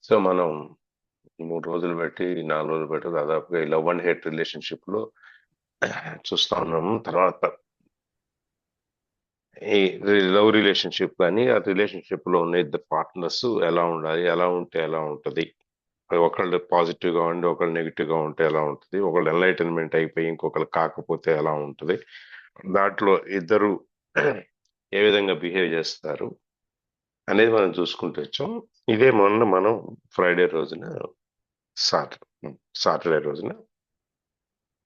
So మనం 3 రోజులు బట్టి 4 రోజులు బట్టి దాదాపుగా ఈ లవ్ అండ్ హేట్ రిలేషన్షిప్ లో చూస్తా ఉన్నాము. తర్వాత ఈ లవ్ రిలేషన్షిప్ కానీ ఆ రిలేషన్షిప్ లో ఉన్న ఇద్దరు పార్ట్నర్స్ ఎలా ఉండాలి, ఎలా ఉంటే ఎలా ఉంటది, ఒకళ్ళు పాజిటివ్ గా ఉండి ఒకళ్ళు నెగిటివ్ గా ఉంటే ఎలా ఉంటది, ఒకళ్ళు ఎన్లైటన్మెంట్ అయిపోయి ఇంకొకళ్ళు కాకపోతే ఎలా ఉంటది, దాంట్లో ఇద్దరు ఏ విధంగా బిహేవ్ చేస్తారు అనేది మనం చూసుకుంటూ వచ్చాం. ఇదే మొన్న మనం ఫ్రైడే రోజున సాటర్డే సాటర్డే రోజున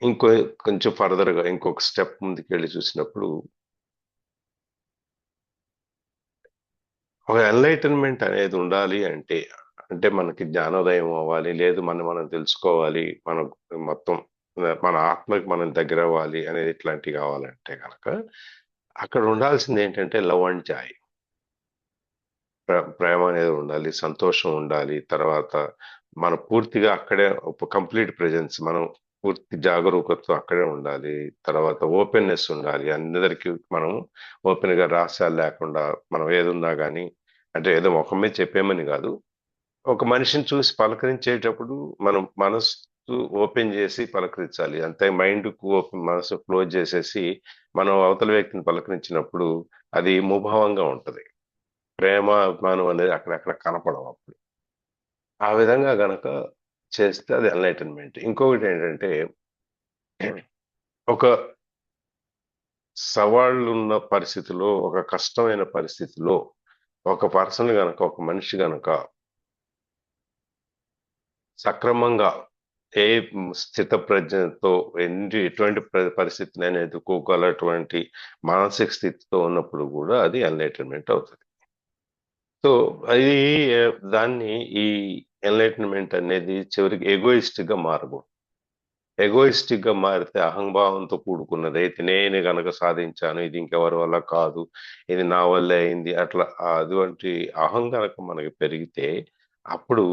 ఇంకో కొంచెం ఫర్దర్ గా ఇంకొక స్టెప్ ముందుకెళ్ళి చూసినప్పుడు ఒక ఎన్లైటన్మెంట్ అనేది ఉండాలి అంటే అంటే మనకి జ్ఞానోదయం అవ్వాలి, లేదు మనం తెలుసుకోవాలి, మనం మొత్తం మన ఆత్మకి మనం దగ్గర అవ్వాలి అనేది ఇట్లాంటివి కావాలంటే కనుక అక్కడ ఉండాల్సింది ఏంటంటే లవ్ అండ్ జాయ్. ప్రేమ అనేది ఉండాలి, సంతోషం ఉండాలి. తర్వాత మన పూర్తిగా అక్కడే కంప్లీట్ ప్రెజెన్స్, మనం పూర్తి జాగరూకతతో అక్కడే ఉండాలి. తర్వాత ఓపెన్నెస్ ఉండాలి, అందరికీ మనం ఓపెన్ గా రహస్యాలు లేకుండా మనం ఏదున్నా కానీ, అంటే ఏదో ముఖం మీద చెప్పేమని కాదు, ఒక మనిషిని చూసి పలకరించేటప్పుడు మనం మనసు ఓపెన్ చేసి పలకరించాలి. అంతే మైండ్ కు ఓపెన్, మనసు క్లోజ్ చేసేసి మనం అవతల వ్యక్తిని పలకరించినప్పుడు అది ముభావంగా ఉంటది. ప్రేమ అభిమానం అనేది అక్కడక్కడ కనపడవు అప్పుడు. ఆ విధంగా గనక చేస్తే అది ఎన్లైటన్మెంట్. ఇంకొకటి ఏంటంటే ఒక సవాళ్ళున్న పరిస్థితిలో, ఒక కష్టమైన పరిస్థితిలో ఒక పర్సన్ గనక, ఒక మనిషి గనక సక్రమంగా ఏ స్థిత ప్రజ్ఞతో ఎటువంటి పరిస్థితినైనా ఎదుర్కోగలటువంటి మానసిక స్థితితో ఉన్నప్పుడు కూడా అది ఎన్లైటన్మెంట్ అవుతుంది. సో అది దాన్ని ఈ ఎన్లైటన్మెంట్ అనేది చివరికి ఎగోయిస్టిక్ గా మారకూడదు. ఎగోయిస్టిక్ గా మారితే అహంభావంతో కూడుకున్నది అయితే నేను గనక సాధించాను, ఇది ఇంకెవరి వల్ల కాదు, ఇది నా వల్లే అయింది, అట్లా అటువంటి అహం గనక మనకి పెరిగితే అప్పుడు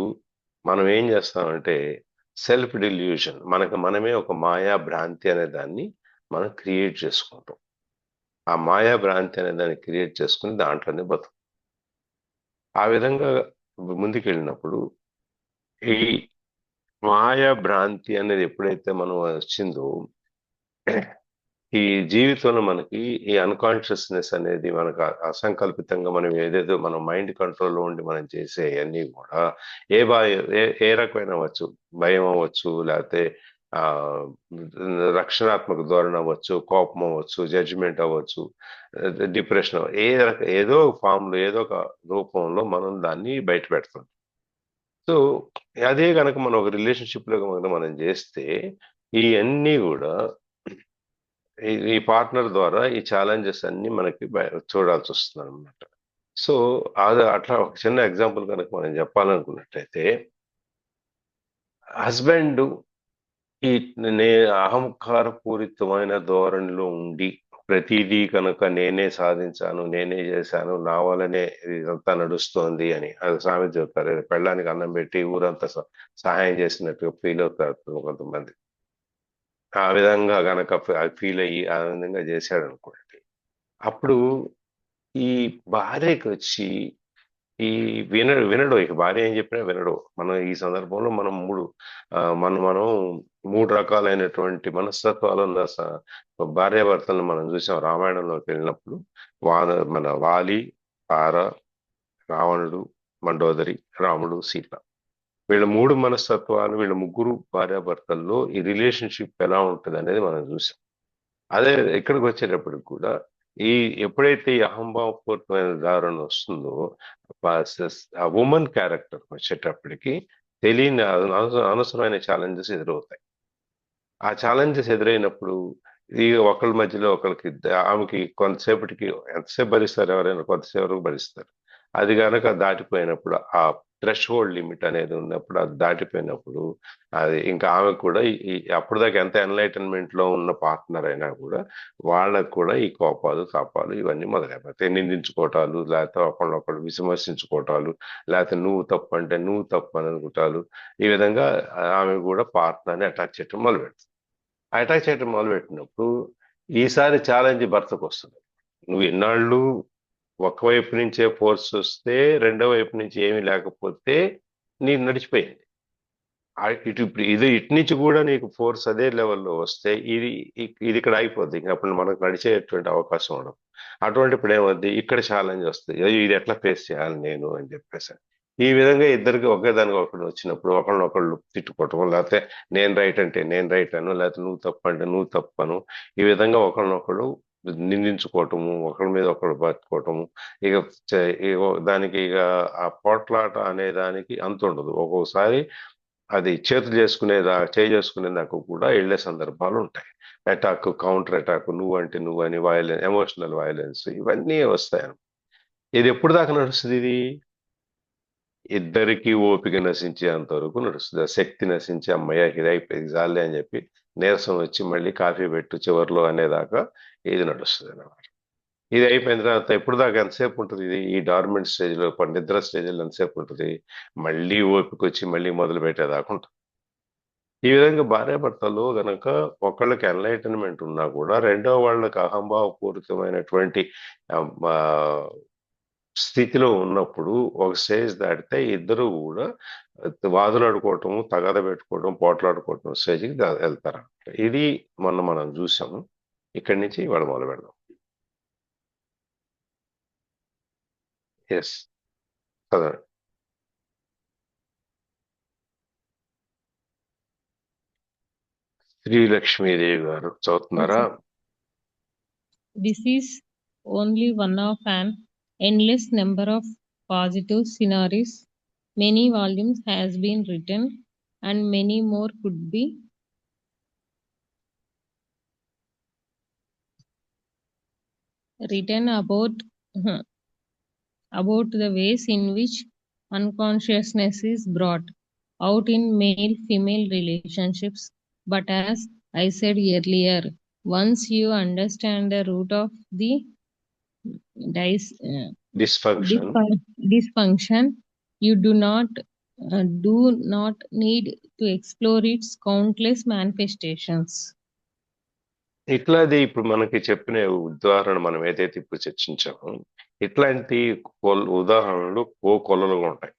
మనం ఏం చేస్తామంటే సెల్ఫ్ డిల్యూషన్, మనకు మనమే ఒక మాయా భ్రాంతి అనే దాన్ని మనం క్రియేట్ చేసుకుంటాం. ఆ మాయా భ్రాంతి అనే దాన్ని క్రియేట్ చేసుకుని దాంట్లోనే బతుకు. ఆ విధంగా ముందుకెళ్ళినప్పుడు ఈ మాయా భ్రాంతి అనేది ఎప్పుడైతే మనం వచ్చిందో ఈ జీవితంలో మనకి ఈ అన్కాన్షియస్నెస్ అనేది మనకు అసంకల్పితంగా మనం ఏదేదో మన మైండ్ కంట్రోల్లో ఉండి మనం చేసే అన్నీ కూడా ఏ భయం, ఏ రకమైన అవ్వచ్చు, భయం అవ్వచ్చు, లేకపోతే ఆ రక్షణాత్మక ధోరణి అవ్వచ్చు, కోపం అవ్వచ్చు, జడ్జిమెంట్ అవ్వచ్చు, డిప్రెషన్, ఏదో ఒక ఫామ్ లో ఏదో ఒక రూపంలో మనం దాన్ని బయట పెడతాం. సో అదే కనుక మనం ఒక రిలేషన్షిప్ లో కనుక మనం చేస్తే ఈ అన్నీ కూడా ఈ పార్ట్నర్ ద్వారా ఈ ఛాలెంజెస్ అన్ని మనకి చూడాల్సి వస్తుంది అనమాట. సో అది అట్లా ఒక చిన్న ఎగ్జాంపుల్ కనుక మనం చెప్పాలనుకున్నట్టయితే హస్బెండ్ ఈ నే అహంకార పూరితమైన ధోరణిలో ఉండి ప్రతిదీ కనుక నేనే సాధించాను, నేనే చేశాను, నా వల్లనే ఇదంతా నడుస్తోంది అని అది సామెత చెప్తారు. పెళ్ళానికి అన్నం పెట్టి ఊరంతా సహాయం చేసినట్టుగా ఫీల్ అవుతారు కొంతమంది. ఆ విధంగా గనక ఫీల్ అయ్యి ఆ విధంగా చేశాడు అనుకోండి, అప్పుడు ఈ భార్యకి వచ్చి ఈ వినడు, ఇక భార్య ఏం చెప్పినా వినడు. మనం ఈ సందర్భంలో మనం 3 రకాలైనటువంటి మనస్తత్వాలు ఉన్న భార్యాభర్తలను మనం చూసాం రామాయణంలోకి వెళ్ళినప్పుడు. మన వాలి, తార, రావణుడు, మండోదరి, రాముడు, సీత, వీళ్ళ 3 మనస్తత్వాలు, వీళ్ళ ముగ్గురు భార్యాభర్తల్లో ఈ రిలేషన్షిప్ ఎలా ఉంటుంది అనేది మనం చూసాం. అదే ఇక్కడికి వచ్చేటప్పటికి కూడా ఈ ఎప్పుడైతే ఈ అహంభావపూరితమైన ధారణ వస్తుందో ఆ ఉమెన్ క్యారెక్టర్ వచ్చేటప్పటికి తెలియని అనవసరమైన ఛాలెంజెస్ ఎదురవుతాయి. ఆ ఛాలెంజెస్ ఎదురైనప్పుడు ఈ ఒకళ్ళ మధ్యలో ఒకరికి ఆమెకి కొంతసేపటికి ఎంతసేపు భరిస్తారు, ఎవరైనా కొంతసేపు వరకు భరిస్తారు. అది కనుక దాటిపోయినప్పుడు ఆ థ్రెష్ హోల్డ్ లిమిట్ అనేది ఉన్నప్పుడు, అది దాటిపోయినప్పుడు అది ఇంకా ఆమె కూడా అప్పుడు దాకా ఎంత ఎన్లైటన్మెంట్ లో ఉన్న పార్ట్నర్ అయినా కూడా వాళ్ళకు కూడా ఈ కోపాలు తాపాలు ఇవన్నీ మొదలైపోతాయి. నిందించుకోవటాలు, లేకపోతే ఒకళ్ళొకళ్ళు విమర్శించుకోవటాలు, లేకపోతే నువ్వు తప్పు అంటే నువ్వు తప్పు అని అనుకుంటాలు. ఈ విధంగా ఆమె కూడా పార్ట్నర్ని అటాక్ చేయటం మొదలుపెడుతుంది. అటాక్ చేయటం మొదలుపెట్టినప్పుడు ఈసారి ఛాలెంజ్ భర్తకు వస్తుంది. నువ్వు ఎన్నాళ్ళు ఒకవైపు నుంచే ఫోర్స్ వస్తే, రెండో వైపు నుంచి ఏమీ లేకపోతే నీకు నడిచిపోయింది. ఇప్పుడు ఇటు నుంచి కూడా నీకు ఫోర్స్ అదే లెవెల్లో వస్తే ఇది ఇక్కడ అయిపోద్ది. ఇంకా అప్పుడు మనకు నడిచేటువంటి అవకాశం ఉండదు. అటువంటి ఇప్పుడు ఏమవుద్ది, ఇక్కడ ఛాలెంజ్ వస్తుంది, అయ్యో ఇది ఎట్లా ఫేస్ చేయాలి నేను అని చెప్పేసి. ఈ విధంగా ఇద్దరికి ఒకే దానికి ఒకటి వచ్చినప్పుడు ఒకళ్ళనొకళ్ళు తిట్టుకోవటం, లేకపోతే నేను రైట్ అంటే నేను రైట్ అను, లేకపోతే నువ్వు తప్పు అంటే నువ్వు తప్పను, ఈ విధంగా ఒకళ్ళనొకళ్ళు నిందించుకోవటము, ఒకళ్ళ మీద ఒకళ్ళు పట్టుకోవటము. ఇక దానికి ఇక ఆ పోట్లాట అనే దానికి అంత ఉండదు. ఒక్కొక్కసారి అది చేసుకునే దాకా కూడా వెళ్లే సందర్భాలు ఉంటాయి. అటాక్, కౌంటర్ అటాక్, నువ్వంటే నువ్వని, వైలెన్స్, ఎమోషనల్ వైలెన్స్, ఇవన్నీ వస్తాయి. ఇది ఎప్పుడు దాకా నడుస్తుంది? ఇది ఇద్దరికి ఓపిక నశించేంత వరకు నడుస్తుంది. ఆ శక్తి నశించి అమ్మయ్య ఇది అయిపోయింది జాలే అని చెప్పి నీరసం వచ్చి మళ్ళీ కాఫీ పెట్టు చివర్లో అనేదాకా ఇది నడుస్తుంది అన్నమాట. ఇది అయిపోయిన తర్వాత ఎప్పుడు దాకా ఎంతసేపు ఉంటుంది? ఇది ఈ డార్మెంట్ స్టేజ్ లో, నిద్ర స్టేజ్ లో ఎంతసేపు ఉంటుంది? మళ్ళీ ఓపిక వచ్చి మళ్ళీ మొదలు పెట్టేదాకా ఉంటుంది. ఈ విధంగా భార్యాభర్తలు గనక ఒకళ్ళకి ఎన్లైటన్మెంట్ ఉన్నా కూడా రెండో వాళ్ళకి అహంభావపూరితమైనటువంటి ఆ, ఆ, స్థితిలో ఉన్నప్పుడు ఒక స్టేజ్ దాటితే ఇద్దరు కూడా వాదులాడుకోవటము, తగాద పెట్టుకోవడం, పోట్లాడుకోవటం స్టేజ్కి వెళ్తారు. ఇది మొన్న మనం చూసాము. ఇక్కడి నుంచి ఇవాళ మొదలు పెడదాం. ఎస్, చదవండి. శ్రీలక్ష్మీదేవి గారు చదువుతున్నారా? This is only one of an endless number of positive scenarios. Many volumes has been written and many more could be written about the ways in which unconsciousness is brought out in male-female relationships. But as I said earlier, once you understand the root of the dysfunction, you do not need to explore its countless manifestations. ఇట్లాది ఇప్పుడు మనకి చెప్పిన ఉదాహరణ మనం ఏదైతే ఇప్పుడు చర్చించామో, ఇట్లాంటి ఉదాహరణలు కొలలుగా ఉంటాయి.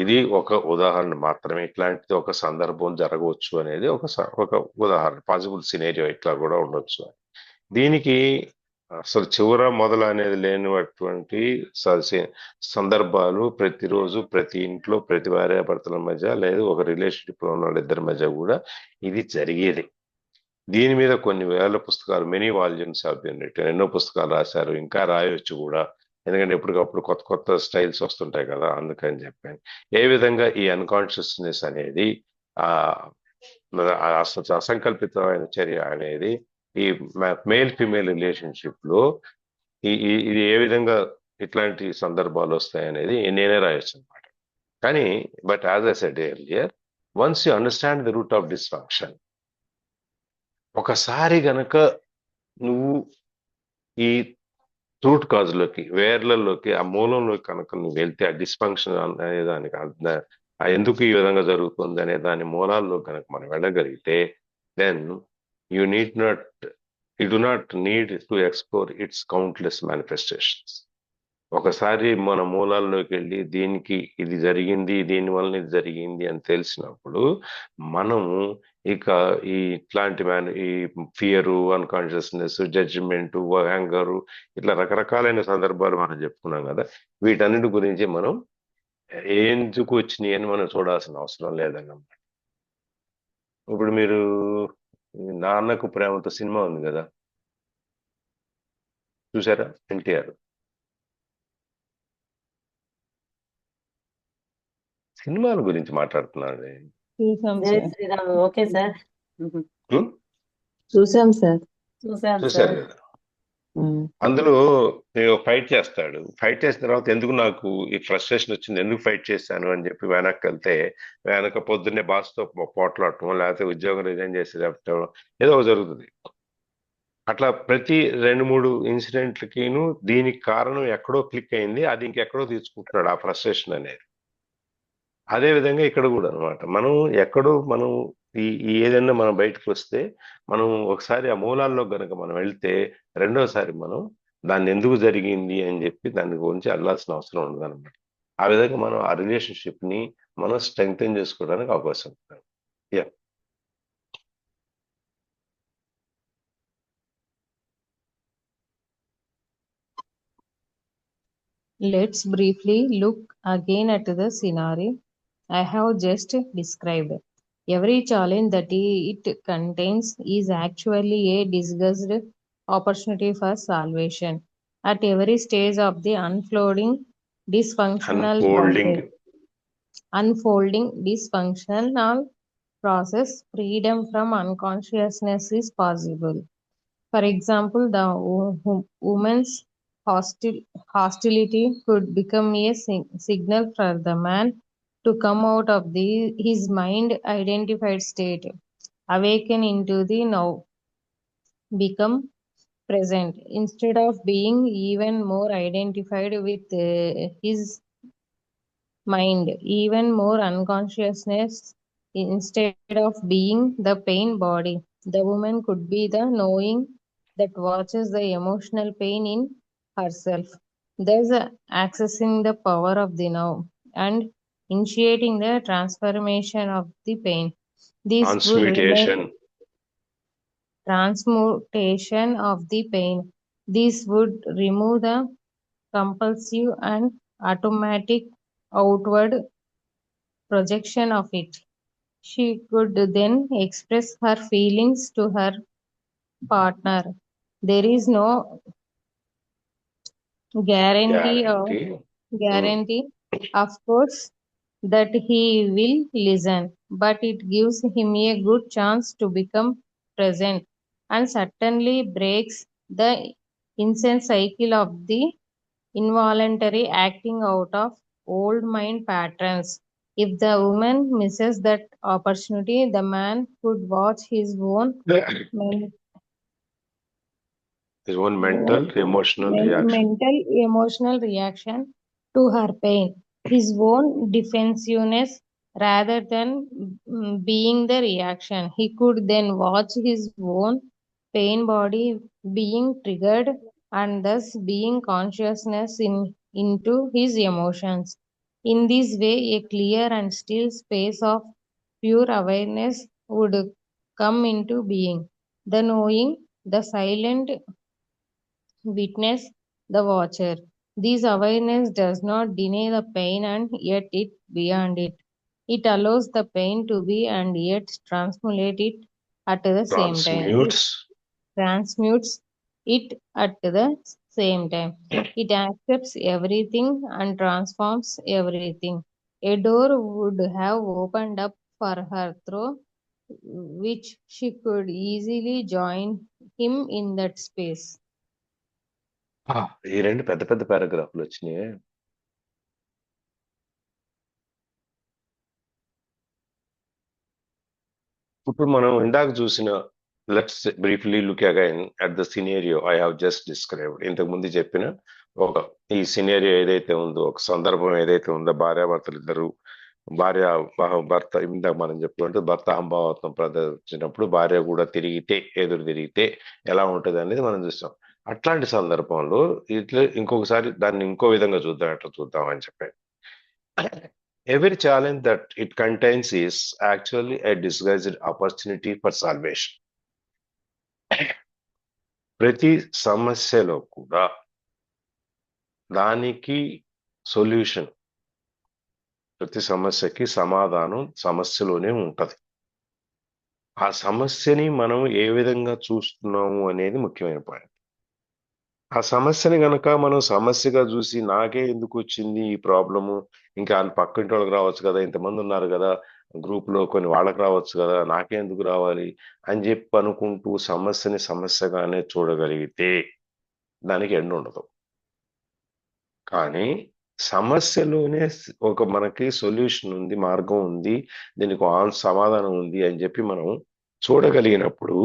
ఇది ఒక ఉదాహరణ మాత్రమే. ఇట్లాంటిది ఒక సందర్భం జరగవచ్చు అనేది ఒక ఉదాహరణ, పాసిబుల్ సినేరియో ఇట్లా కూడా ఉండొచ్చు. దీనికి అసలు చివర మొదలు అనేది లేనటువంటి సందర్భాలు ప్రతిరోజు ప్రతి ఇంట్లో ప్రతి భార్యాభర్తల మధ్య, లేదు ఒక రిలేషన్షిప్ లో ఉన్న వాళ్ళిద్దరి మధ్య కూడా ఇది జరిగేది. దీని మీద కొన్ని వేల పుస్తకాలు, many volumes have been written, ఎన్నో పుస్తకాలు రాశారు, ఇంకా రాయొచ్చు కూడా. ఎందుకంటే ఎప్పటికప్పుడు కొత్త కొత్త స్టైల్స్ వస్తుంటాయి కదా, అందుకని చెప్పాను. ఏ విధంగా ఈ అన్కాన్షియస్నెస్ అనేది అసంకల్పితమైన చర్య అనేది ఈ మేల్ ఫిమేల్ రిలేషన్షిప్ లో ఇది ఏ విధంగా ఇట్లాంటి సందర్భాలు వస్తాయి అనేది నేనే రాయొచ్చు అనమాట. కానీ but as I said earlier, once you understand the root of dysfunction, ఒకసారి గనక నువ్వు ఈ రూట్ కాజులోకి, వేర్లలోకి, ఆ మూలంలోకి కనుక నువ్వు వెళ్తే, ఆ డిస్ఫంక్షన్ అనే దానికి ఎందుకు ఈ విధంగా జరుగుతుంది అనే దాని మూలాల్లో కనుక మనం వెళ్ళగలిగితే, then you do not need to explore its countless manifestations. ఒకసారి మన మూలాల్లోకి వెళ్ళి దీనికి ఇది జరిగింది, దీనివల్ల ఇది జరిగింది అని తెలిసినప్పుడు మనము ఇక ఇట్లాంటి ఈ ఫియరు, అన్కాన్షియస్నెస్, జడ్జిమెంట్, యాంగరు, ఇట్లా రకరకాలైన సందర్భాలు మనం చెప్పుకున్నాం కదా, వీటన్నిటి గురించి మనం ఎందుకు వచ్చినాయి అని మనం చూడాల్సిన అవసరం లేదన్నమాట. ఇప్పుడు మీరు నాన్నకు ప్రేమతో సినిమా ఉంది కదా, చూసారా? ఎన్టీఆర్ సినిమాల గురించి మాట్లాడుతున్నాడు. ఓకే సార్, చూసాం సార్. చూసారు కదా. అందులో ఫైట్ చేస్తాడు. ఫైట్ చేసిన తర్వాత ఎందుకు నాకు ఈ ఫ్రస్ట్రేషన్ వచ్చింది, ఎందుకు ఫైట్ చేశాను అని చెప్పి వెనక్కి వెళ్తే, వెనక పొద్దున్నే బాస్తో పోట్లాడటం, లేకపోతే ఉద్యోగం రిజైన్ చేసి ఏదో జరుగుతుంది. అట్లా ప్రతి 2-3 ఇన్సిడెంట్లకిను దీనికి కారణం ఎక్కడో క్లిక్ అయింది, అది ఇంకెక్కడో తీసుకుంటున్నాడు ఆ ఫ్రస్ట్రేషన్ అనేది. అదే విధంగా ఇక్కడ కూడా అనమాట. మనం ఏదైనా మనం బయటకు వస్తే, మనం ఒకసారి ఆ మూలాల్లో గనక మనం వెళ్తే, రెండోసారి మనం దాన్ని ఎందుకు జరిగింది అని చెప్పి దాని గురించి వెళ్ళాల్సిన అవసరం ఉండదన్నమాట. ఆ విధంగా మనం ఆ రిలేషన్షిప్ ని మనం స్ట్రెంగ్తెన్ చేసుకోవడానికి అవకాశం ఉంటుంది. Yeah Let's briefly look again at the scenario I have just described. Every challenge that it contains is actually a disguised opportunity for salvation. At every stage of the unfolding dysfunctional process, freedom from unconsciousness is possible. For example, the woman's hostility could become a signal for the man to come out of his mind identified state, awaken into the now, become present. Instead of being even more identified with his mind, even more unconsciousness, instead of being the pain body. The woman could be the knowing that watches the emotional pain in herself. Thus, accessing the power of the now and initiating the transformation of the pain. This would remove transmutation of the pain. This would remove the compulsive and automatic outward projection of it. She could then express her feelings to her partner. There is no guarantee of guarantee, of course, that he will listen, but it gives him a good chance to become present and certainly breaks the insane cycle of the involuntary acting out of old mind patterns. If the woman misses that opportunity, the man could watch his own mental emotional reaction to her pain, his own defensiveness rather than being the reaction. He could then watch his own pain body being triggered and thus being consciousness into his emotions. In this way, a clear and still space of pure awareness would come into being. The knowing, the silent witness, the watcher. This awareness does not deny the pain and yet it beyond it. It allows the pain to be and yet transmute it at the same time. It transmutes it at the same time. It accepts everything and transforms everything. A door would have opened up for her through which she could easily join him in that space. ఈ రెండు పెద్ద పెద్ద పారాగ్రాఫ్లు వచ్చినాయి. ఇప్పుడు మనం ఇందాక చూసిన let's briefly look again at the scenario I have just described. ఇంతకు ముందు చెప్పిన ఒక ఈ సినేరియో ఏదైతే ఉందో, ఒక సందర్భం ఏదైతే ఉందో, భార్యాభర్తలు ఇద్దరు, భర్త ఇందాక మనం చెప్పుకుంటే భర్త అహంభావత్వం ప్రదర్శించినప్పుడు భార్య కూడా ఎదురు తిరిగితే ఎలా ఉంటుంది అనేది మనం చూస్తాం. అట్లాంటి సందర్భంలో ఇట్లా ఇంకొకసారి దాన్ని ఇంకో విధంగా ఎట్లా చూద్దాం అని చెప్పాను. Every challenge that it contains is actually a disguised opportunity for salvation. ప్రతి సమస్యలో కూడా దానికి సొల్యూషన్, ప్రతి సమస్యకి సమాధానం సమస్యలోనే ఉంటది. ఆ సమస్యని మనం ఏ విధంగా చూస్తున్నాము అనేది ముఖ్యమైన పాయింట్. ఆ సమస్యని గనక మనం సమస్యగా చూసి నాకే ఎందుకు వచ్చింది ఈ ప్రాబ్లము, ఇంకా పక్కింటి వాళ్ళకి రావచ్చు కదా, ఇంతమంది ఉన్నారు కదా గ్రూప్ లో, కొన్ని వాళ్ళకి రావచ్చు కదా, నాకే ఎందుకు రావాలి అని చెప్పి అనుకుంటూ సమస్యని సమస్యగానే చూడగలిగితే దానికి ఎండ్ ఉండదు. కానీ సమస్యలోనే ఒక మనకి సొల్యూషన్ ఉంది, మార్గం ఉంది, దీనికి సమాధానం ఉంది అని చెప్పి మనం చూడగలిగినప్పుడు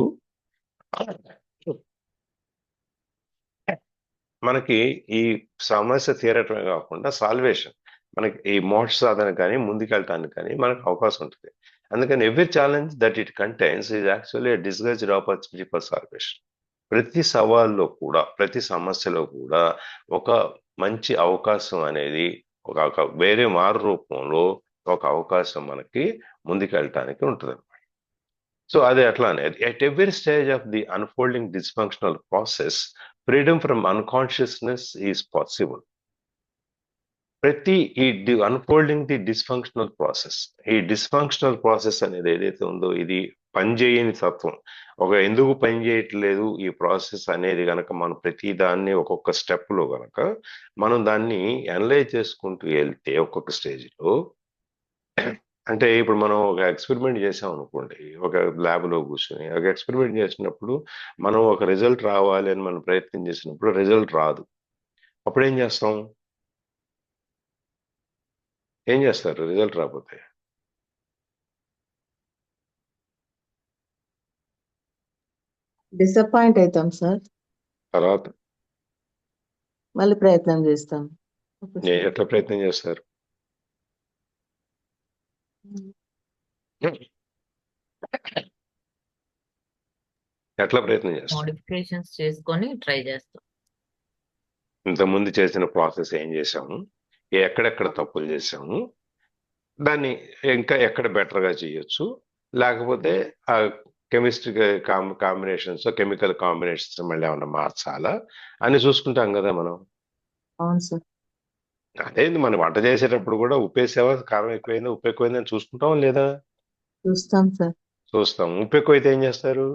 మనకి ఈ సమస్య తీరటమే కాకుండా సాల్వేషన్, మనకి ఈ మోక్ష సాధన కానీ ముందుకెళ్ళటానికి కానీ మనకు అవకాశం ఉంటుంది. అందుకని every challenge that it contains is actually disguised opportunity for salvation. ప్రతి సవాల్లో కూడా, ప్రతి సమస్యలో కూడా ఒక మంచి అవకాశం అనేది, ఒక వేరే మారు రూపంలో ఒక అవకాశం మనకి ముందుకెళ్ళటానికి ఉంటుంది. సో అది అట్లానే at every stage of the unfolding dysfunctional process freedom from unconsciousness is possible. ప్రతి అన్ఫోల్డింగ్ ది డిస్ఫంక్షనల్ ప్రాసెస్, ఈ డిస్ఫంక్షనల్ ప్రాసెస్ అనేది ఏదైతే ఉందో ఇది పనిచేయని తత్వం. ఎందుకు పని చేయట్లేదు ఈ ప్రాసెస్ అనేది గనక మనం ప్రతి దాన్ని ఒక్కొక్క స్టెప్ లో గనక మనం దాన్ని అనలైజ్ చేసుకుంటూ వెళ్తే ఒక్కొక్క స్టేజ్లో, అంటే ఇప్పుడు మనం ఒక ఎక్స్పెరిమెంట్ చేసాం అనుకోండి, ఒక ల్యాబ్లో కూర్చొని ఒక ఎక్స్పెరిమెంట్ చేసినప్పుడు మనం ఒక రిజల్ట్ రావాలి అని మనం ప్రయత్నం చేసినప్పుడు రిజల్ట్ రాదు. అప్పుడు ఏం చేస్తాం? ఏం చేస్తారు రిజల్ట్ రాకపోతే? డిసప్పాయింట్ అవుతాం సార్. తర్వాత మళ్ళీ ప్రయత్నం చేస్తాం. ఎట్లా ప్రయత్నం చేస్తారు? ఎట్లా ప్రయత్నం చేస్తారు? మోడిఫికేషన్స్ చేసుకొని ట్రై చేస్తాం. ఇంతకుముందు చేసిన ప్రాసెస్ ఏం చేసాము, ఎక్కడెక్కడ తప్పులు చేసాము, దాన్ని ఇంకా ఎక్కడ బెటర్గా చేయొచ్చు, లేకపోతే ఆ కెమిస్ట్రీ కాంబినేషన్స్, కెమికల్ కాంబినేషన్స్ మళ్ళీ ఏమన్నా మార్చాలా అని చూసుకుంటాం కదా మనం. అవును సార్. అదే మనం వంట చేసేటప్పుడు కూడా ఉప్పు వేసావా, కారం ఎక్కువైందా, ఉప్పు ఎక్కువైందా అని చూసుకుంటాం లేదా? చూస్తాం సార్. చూస్తాం. ఉప్పు ఎక్కువైతే ఏం చేస్తారు?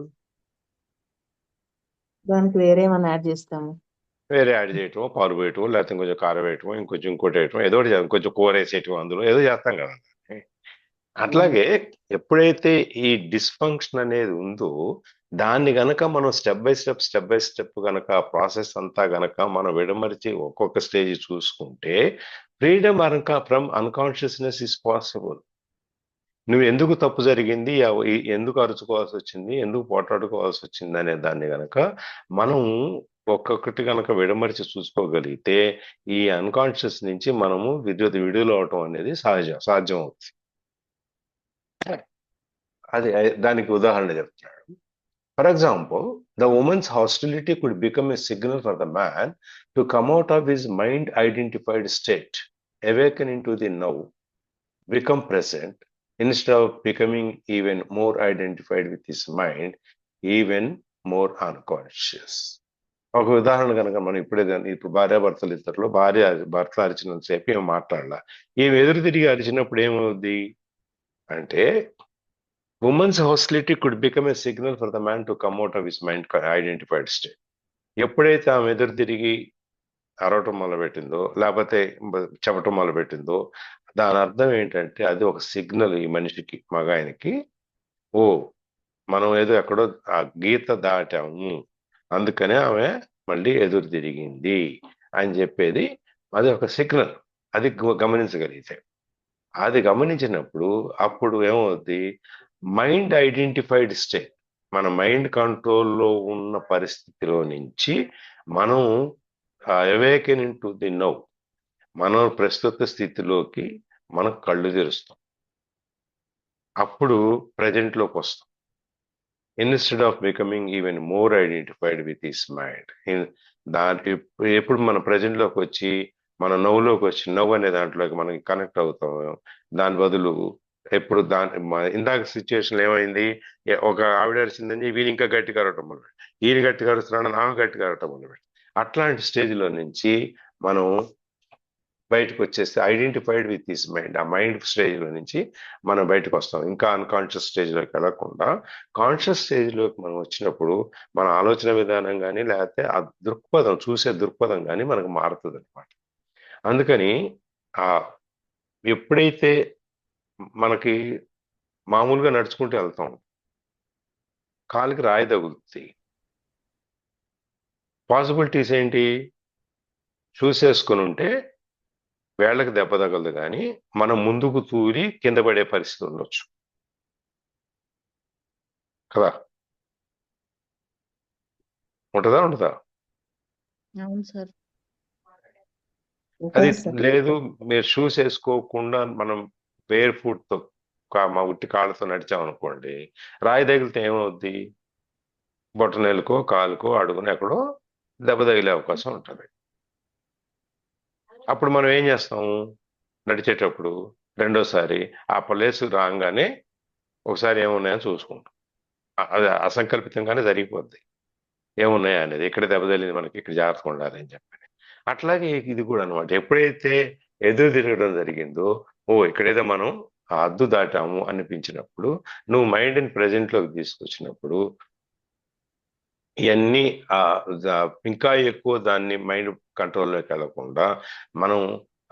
దానికి వేరే ఏమైనా యాడ్ చేస్తాము. వేరే యాడ్ చేయటం, పాలు వేయటం, లేకపోతే కొంచెం కారం వేయటం, ఇంకోటి వేయటం, ఏదో ఒకటి కొంచెం కూర వేసేయటం, అందులో ఏదో చేస్తాం కదా. అట్లాగే ఎప్పుడైతే ఈ డిస్ఫంక్షన్ అనేది ఉందో దాన్ని గనక మనం స్టెప్ బై స్టెప్ గనక ప్రాసెస్ అంతా గనక మనం విడమరిచి ఒక్కొక్క స్టేజ్ చూసుకుంటే freedom from unconsciousness is possible. నువ్వు ఎందుకు తప్పు జరిగింది, ఎందుకు అరుచుకోవాల్సి వచ్చింది, ఎందుకు పోట్లాడుకోవాల్సి వచ్చింది అనే దాన్ని గనక మనం ఒక్కొక్కటి గనక విడమరిచి చూసుకోగలిగితే ఈ అన్కాన్షియస్ నుంచి మనము విడుదల అవటం అనేది సాధ్యం అవుతుంది. అది దానికి ఉదాహరణ చెప్తున్నాడు. For example, the women's hostility could become a signal for the man to come out of his mind identified state, awaken into the now, become present, instead of becoming even more identified with his mind, even more unconscious. ఒక ఉదాహరణ కనుక మనం ఇప్పుడు భార్యాభర్తలు ఇద్దరులో భర్త అరిచినంతసేపు ఏం మాట్లాడాల, ఏం ఎదురు తిరిగి అరిచినప్పుడు ఏమవుద్ది అంటే women's hostility could become a signal for the man to come out of his mind identified state. ఎప్పుడైతే ఆమె ఎదురు తిరిగి అరవటం మొదలుపెట్టిందో లేకపోతే చెప్పటం మొదలుపెట్టిందో దాని అర్థం ఏంటంటే అది ఒక సిగ్నల్ ఈ మనిషికి, మగాయనకి, ఓ మనం ఏదో ఎక్కడో ఆ గీత దాటాము, అందుకనే ఆమె మళ్ళీ ఎదురు తిరిగింది అని చెప్పేది అది ఒక సిగ్నల్. అది గమనించగలిగితే, అది గమనించినప్పుడు అప్పుడు ఏమవుద్ది, మైండ్ ఐడెంటిఫైడ్ స్టేట్, మన మైండ్ కంట్రోల్లో ఉన్న పరిస్థితిలో నుంచి మనం awaken in to the now, మనం ప్రస్తుత స్థితిలోకి మనం కళ్ళు తెరుస్తాం. అప్పుడు ప్రజెంట్లోకి వస్తాం. Instead of becoming even more identified with his mind. ఎప్పుడు మన ప్రజెంట్లోకి వచ్చి మన నవ్వులోకి వచ్చి నవ్వు అనే దాంట్లోకి మనకి కనెక్ట్ అవుతాం. దాని బదులు ఎప్పుడు ఇందాక సిచ్యువేషన్ ఏమైంది, ఒక ఆవిడ అరిచిందని వీళ్ళు ఇంకా గట్టిగా అరవటం మొదలుపెట్టి, ఈయన గట్టిగా అరుస్తున్నాడు, ఆమె గట్టిగా అరవటం మొదలుపెట్టి, అట్లాంటి స్టేజ్లో నుంచి మనం బయటకు వచ్చేస్తే ఐడెంటిఫైడ్ విత్ హిస్ మైండ్, ఆ మైండ్ స్టేజ్లో నుంచి మనం బయటకు వస్తాం. ఇంకా అన్కాన్షియస్ స్టేజ్లోకి వెళ్ళకుండా కాన్షియస్ స్టేజ్లోకి మనం వచ్చినప్పుడు మన ఆలోచన విధానం కానీ లేకపోతే ఆ దృక్పథం, చూసే దృక్పథం కానీ మనకు మారుతుంది అనమాట. అందుకని ఎప్పుడైతే మనకి మామూలుగా నడుచుకుంటూ వెళ్తాం, కాలికి రాయి తగులుతుంది, పాసిబిలిటీస్ ఏంటి, చూసేసుకొని ఉంటే వేళ్ళకి దెబ్బ తగలదు కానీ మనం ముందుకు తూరి కింద పడే పరిస్థితి ఉండొచ్చు కదా. ఉంటుందా? అవును సార్. అది లేదు, మీరు షూస్ వేసుకోకుండా మనం బేర్ ఫుట్ తో మా ఉట్టి కాళ్ళతో నడిచామనుకోండి, రాయి తగిలితే ఏమవుద్ది, బొట్టనేలుకో కాలుకో అడుగున ఎక్కడో దెబ్బ తగిలే అవకాశం ఉంటుంది. అప్పుడు మనం ఏం చేస్తాము, నడిచేటప్పుడు రెండోసారి ఆ ప్లేస్ రాగానే ఒకసారి ఏమున్నాయని చూసుకుంటాం. అది అసంకల్పితంగానే జరిగిపోద్ది. ఏమున్నాయా అనేది, ఇక్కడ దెబ్బతలింది మనకి, ఇక్కడ జాగ్రత్తగా ఉండాలి అని చెప్పి. అట్లాగే ఇది కూడా అనమాట. ఎప్పుడైతే ఎదురు తిరగడం జరిగిందో, ఇక్కడేదో మనం ఆ హద్దు దాటాము అనిపించినప్పుడు, నువ్వు మైండ్ని ప్రెజెంట్లోకి తీసుకొచ్చినప్పుడు ఇవన్నీ ఇంకా ఎక్కువ దాన్ని మైండ్ కంట్రోల్లోకి వెళ్ళకుండా మనం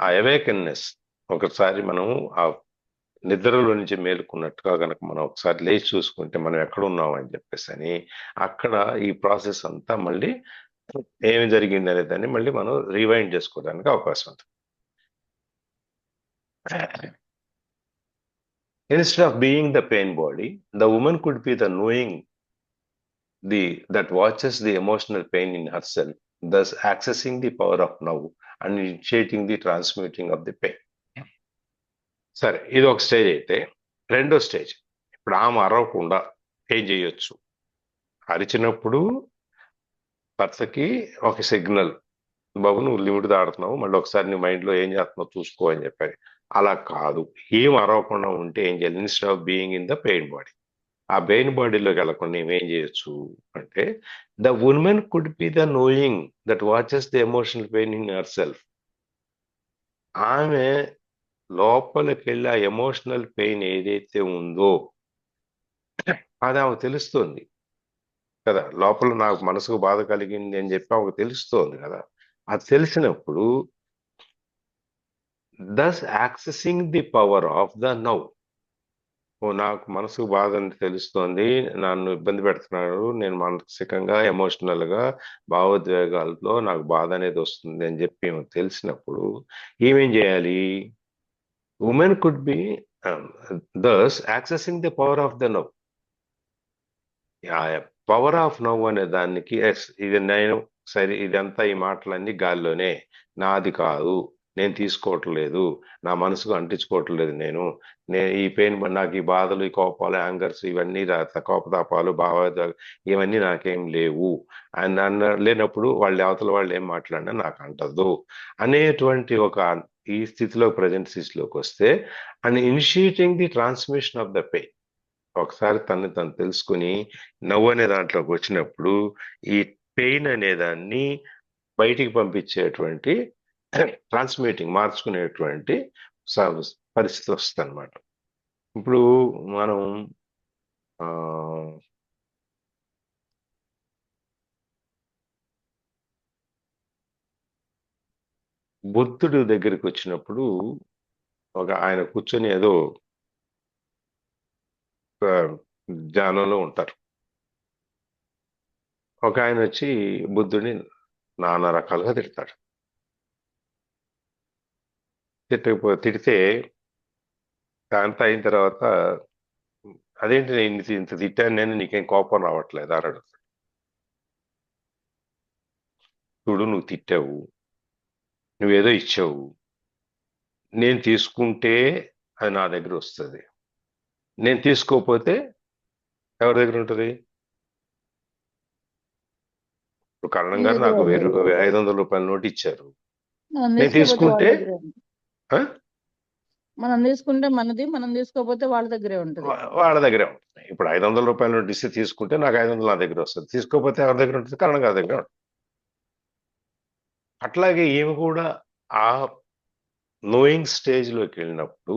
ఆ అవేకెన్నెస్ ఒకసారి మనం ఆ నిద్రలో నుంచి మేలుకున్నట్టుగా కనుక మనం ఒకసారి లేచి చూసుకుంటే మనం ఎక్కడ ఉన్నాం అని చెప్పేసి అని, అక్కడ ఈ ప్రాసెస్ అంతా మళ్ళీ ఏమి జరిగింది అనే దాన్ని మళ్ళీ మనం రివైండ్ చేసుకోవడానికి అవకాశం ఉంటుంది. Instead of being the pain body, the woman could be the knowing that watches the emotional pain in herself, thus accessing the power of now and initiating the transmuting of the pain. సరే, ఇది ఒక stage అయితే, రెండో stage, ఇప్పుడు ఆమె అరవకుండా ఏం చేయొచ్చు? అరిచినప్పుడు భర్తకి ఒక సిగ్నల్, బాబు నువ్వు లిమిట్ దాడుతున్నావు, మళ్ళీ ఒకసారి నీ మైండ్లో ఏం చేస్తున్నావు చూసుకో అని చెప్పారు. అలా కాదు, ఏం అరవకుండా ఉంటే ఏం చేయాలి? Instead of being in the pain body, ఆ పెయిన్ బాడీలోకి వెళ్ళకుండా ఏం చేయొచ్చు అంటే, the women could be the knowing that watches the emotional pain in her self. ఆమె లోపలికి వెళ్ళి ఆ ఎమోషనల్ పెయిన్ ఏదైతే ఉందో అది ఆమె తెలుస్తుంది కదా. లోపల నాకు మనసుకు బాధ కలిగింది అని చెప్పి ఆమెకు తెలుస్తోంది కదా. అది తెలిసినప్పుడు thus accessing the power of the now. నాకు మనసుకు బాధ అని తెలుస్తోంది, నన్ను ఇబ్బంది పెడుతున్నాడు, నేను మానసికంగా ఎమోషనల్గా భావోద్వేగాలతో నాకు బాధ అనేది వస్తుంది అని చెప్పి తెలిసినప్పుడు ఏమేం చేయాలి? Women could be thus accessing the power of the now. Power of now అనే దానికి ఇది నేను సరే, ఇదంతా ఈ మాటలన్నీ గాల్లోనే, నాది కాదు, నేను తీసుకోవట్లేదు, నా మనసుకు అంటించుకోవట్లేదు, నేను ఈ పెయిన్, నాకు ఈ బాధలు, ఈ కోపాలు, యాంగర్స్, ఇవన్నీ కోపతాపాలు, భావోద్వేగాలు ఇవన్నీ నాకేం లేవు అని లేనప్పుడు వాళ్ళు అవతల వాళ్ళు ఏం మాట్లాడినా నాకు అంటదు అనేటువంటి ఒక ఈ స్థితిలో, ప్రజెంట్ స్థితిలోకి వస్తే, and initiating the transmission of the pain. ఒకసారి తను తెలుసుకుని నవ్వు అనే దాంట్లోకి వచ్చినప్పుడు ఈ పెయిన్ అనే దాన్ని బయటికి పంపించేటువంటి ట్రాన్స్మిటింగ్, మార్చుకునేటువంటి పరిస్థితి వస్తుంది అనమాట. ఇప్పుడు మనం బుద్ధుడు దగ్గరికి వచ్చినప్పుడు ఆయన కూర్చొని ఏదో ధ్యానంలో ఉంటారు. ఒక ఆయన వచ్చి బుద్ధుడిని నానా రకాలుగా తిడతాడు. తిడితే అంతా అయిన తర్వాత, అదేంటి నేను ఇంత తిట్టాను, నేను నీకేం కోపం రావట్లేదు అని అడుగుతాడు. చూడు, నువ్వు తిట్టావు, నువ్వేదో ఇచ్చావు, నేను తీసుకుంటే అది నా దగ్గర వస్తుంది, నేను తీసుకోకపోతే ఎవరి దగ్గర ఉంటుంది? ఇప్పుడు కరణం గారు నాకు 500 రూపాయల నోటు ఇచ్చారు, నేను తీసుకుంటే మనం తీసుకుంటే మనది, మనం తీసుకోకపోతే వాళ్ళ దగ్గరే ఉంటుంది. వాళ్ళ దగ్గరే ఉంటుంది. ఇప్పుడు 500 రూపాయల నోటు ఇస్తే తీసుకుంటే నాకు 500 నా దగ్గర వస్తుంది, తీసుకోకపోతే ఎవరి దగ్గర ఉంటుంది? కరణం గారి దగ్గర ఉంటుంది. అట్లాగే ఏమి కూడా ఆ నోయింగ్ స్టేజ్లోకి వెళ్ళినప్పుడు,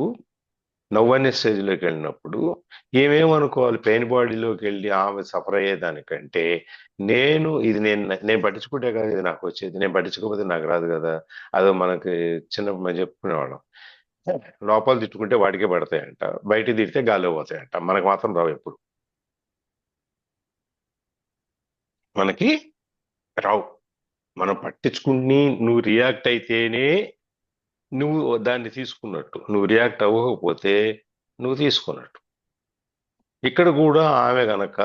నవ్వనే స్టేజ్లోకి వెళ్ళినప్పుడు ఏమేమనుకోవాలి? పెయిన్ బాడీలోకి వెళ్ళి ఆమె సఫర్ అయ్యేదానికంటే, నేను పట్టించుకుంటే కదా ఇది నాకు వచ్చేది, నేను పట్టించుకోకపోతే నాకు రాదు కదా. అదో మనకి చిన్నప్పుడు మనం చెప్పుకునేవాళ్ళం, లోపల తిట్టుకుంటే వాడికే పడతాయంట, బయట తిడితే గాల్లో పోతాయంట, మనకు మాత్రం రావు. ఎప్పుడు మనకి రావు. మనం పట్టించుకుని నువ్వు రియాక్ట్ అయితేనే నువ్వు దాన్ని తీసుకున్నట్టు, నువ్వు రియాక్ట్ అవ్వకపోతే నువ్వు తీసుకున్నట్టు. ఇక్కడ కూడా ఆమె గనక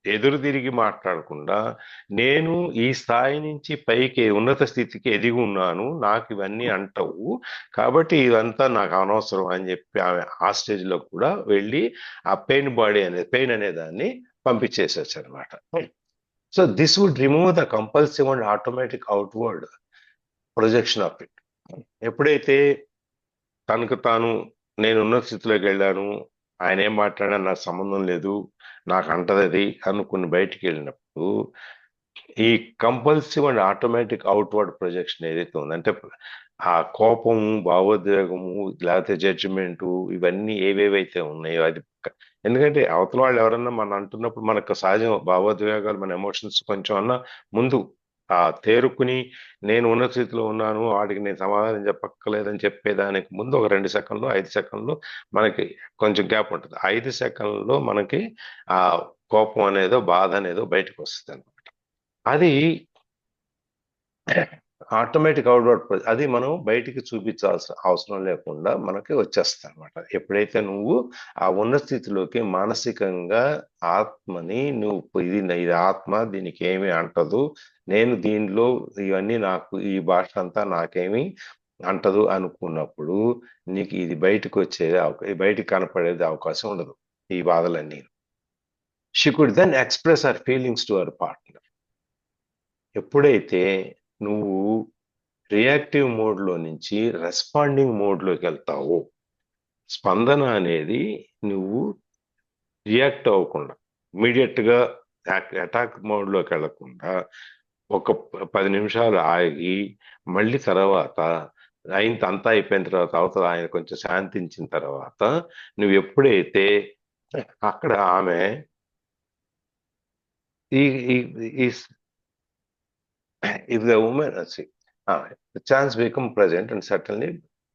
ఎదురు తిరిగి మాట్లాడకుండా, నేను ఈ స్థాయి నుంచి పైకి ఉన్నత స్థితికి ఎదిగి ఉన్నాను, నాకు ఇవన్నీ అంటవు కాబట్టి ఇదంతా నాకు అనవసరం అని చెప్పి ఆమె ఆ స్టేజ్లో కూడా వెళ్ళి ఆ పెయిన్ అనే దాన్ని పంపించేసచ్చు అనమాట. So this would remove the compulsive and automatic outward projection of it. ఎప్పుడైతే తనకు తాను నేను ఉన్న స్థితిలోకి వెళ్ళాను, ఆయన ఏం మాట్లాడినా నాకు సంబంధం లేదు, నాకు అంటది అనుకుని బయటికి వెళ్ళినప్పుడు ఈ compulsive and automatic outward projection ఏదైతే ఉందో, అంటే ఆ కోపము, భావోద్వేగము, లేకపోతే జడ్జిమెంటు, ఇవన్నీ ఏవేవైతే ఉన్నాయో అది ఎందుకంటే అవతల వాళ్ళు ఎవరన్నా మనం అంటున్నప్పుడు మనకు సహజం భావోద్వేగాలు, మన ఎమోషన్స్ కొంచెం అన్నా ముందు తేరుకుని నేను ఉన్న స్థితిలో ఉన్నాను, వాడికి నేను సమాధానం చెప్పక్కర్లేదని చెప్పేదానికి ముందు ఒక 2 సెకండ్లు 5 సెకండ్లు మనకి కొంచెం గ్యాప్ ఉంటుంది. 5 సెకండ్లో మనకి ఆ కోపం అనేదో బాధ అనేదో బయటకు వస్తుంది అనమాట. అది ఆటోమేటిక్ అవుట్వర్డ్, అది మనం బయటికి చూపించాల్సిన అవసరం లేకుండా మనకి వచ్చేస్తుంది అనమాట. ఎప్పుడైతే నువ్వు ఆ ఉన్న స్థితిలోకి మానసికంగా ఆత్మని నువ్వు ఇది ఆత్మ, దీనికి ఏమీ అంటదు, నేను దీనిలో ఇవన్నీ నాకు ఈ భాష అంతా నాకేమీ అంటదు అనుకున్నప్పుడు నీకు ఇది బయటకు వచ్చేది బయటికి కనపడేది అవకాశం ఉండదు ఈ బాధలన్నీ. She could then express her feelings to our partner. ఎప్పుడైతే నువ్వు రియాక్టివ్ మోడ్లో నుంచి రెస్పాండింగ్ మోడ్లోకి వెళ్తావు, స్పందన అనేది నువ్వు రియాక్ట్ అవ్వకుండా ఇమీడియట్గా అటాక్ మోడ్లోకి వెళ్లకుండా ఒక 10 నిమిషాలు ఆగి మళ్ళీ తర్వాత అంతా అయిపోయిన తర్వాత అవతల ఆయన కొంచెం శాంతించిన తర్వాత నువ్వు ఎప్పుడైతే అక్కడ ఆమె if the woman the chance become present and certainly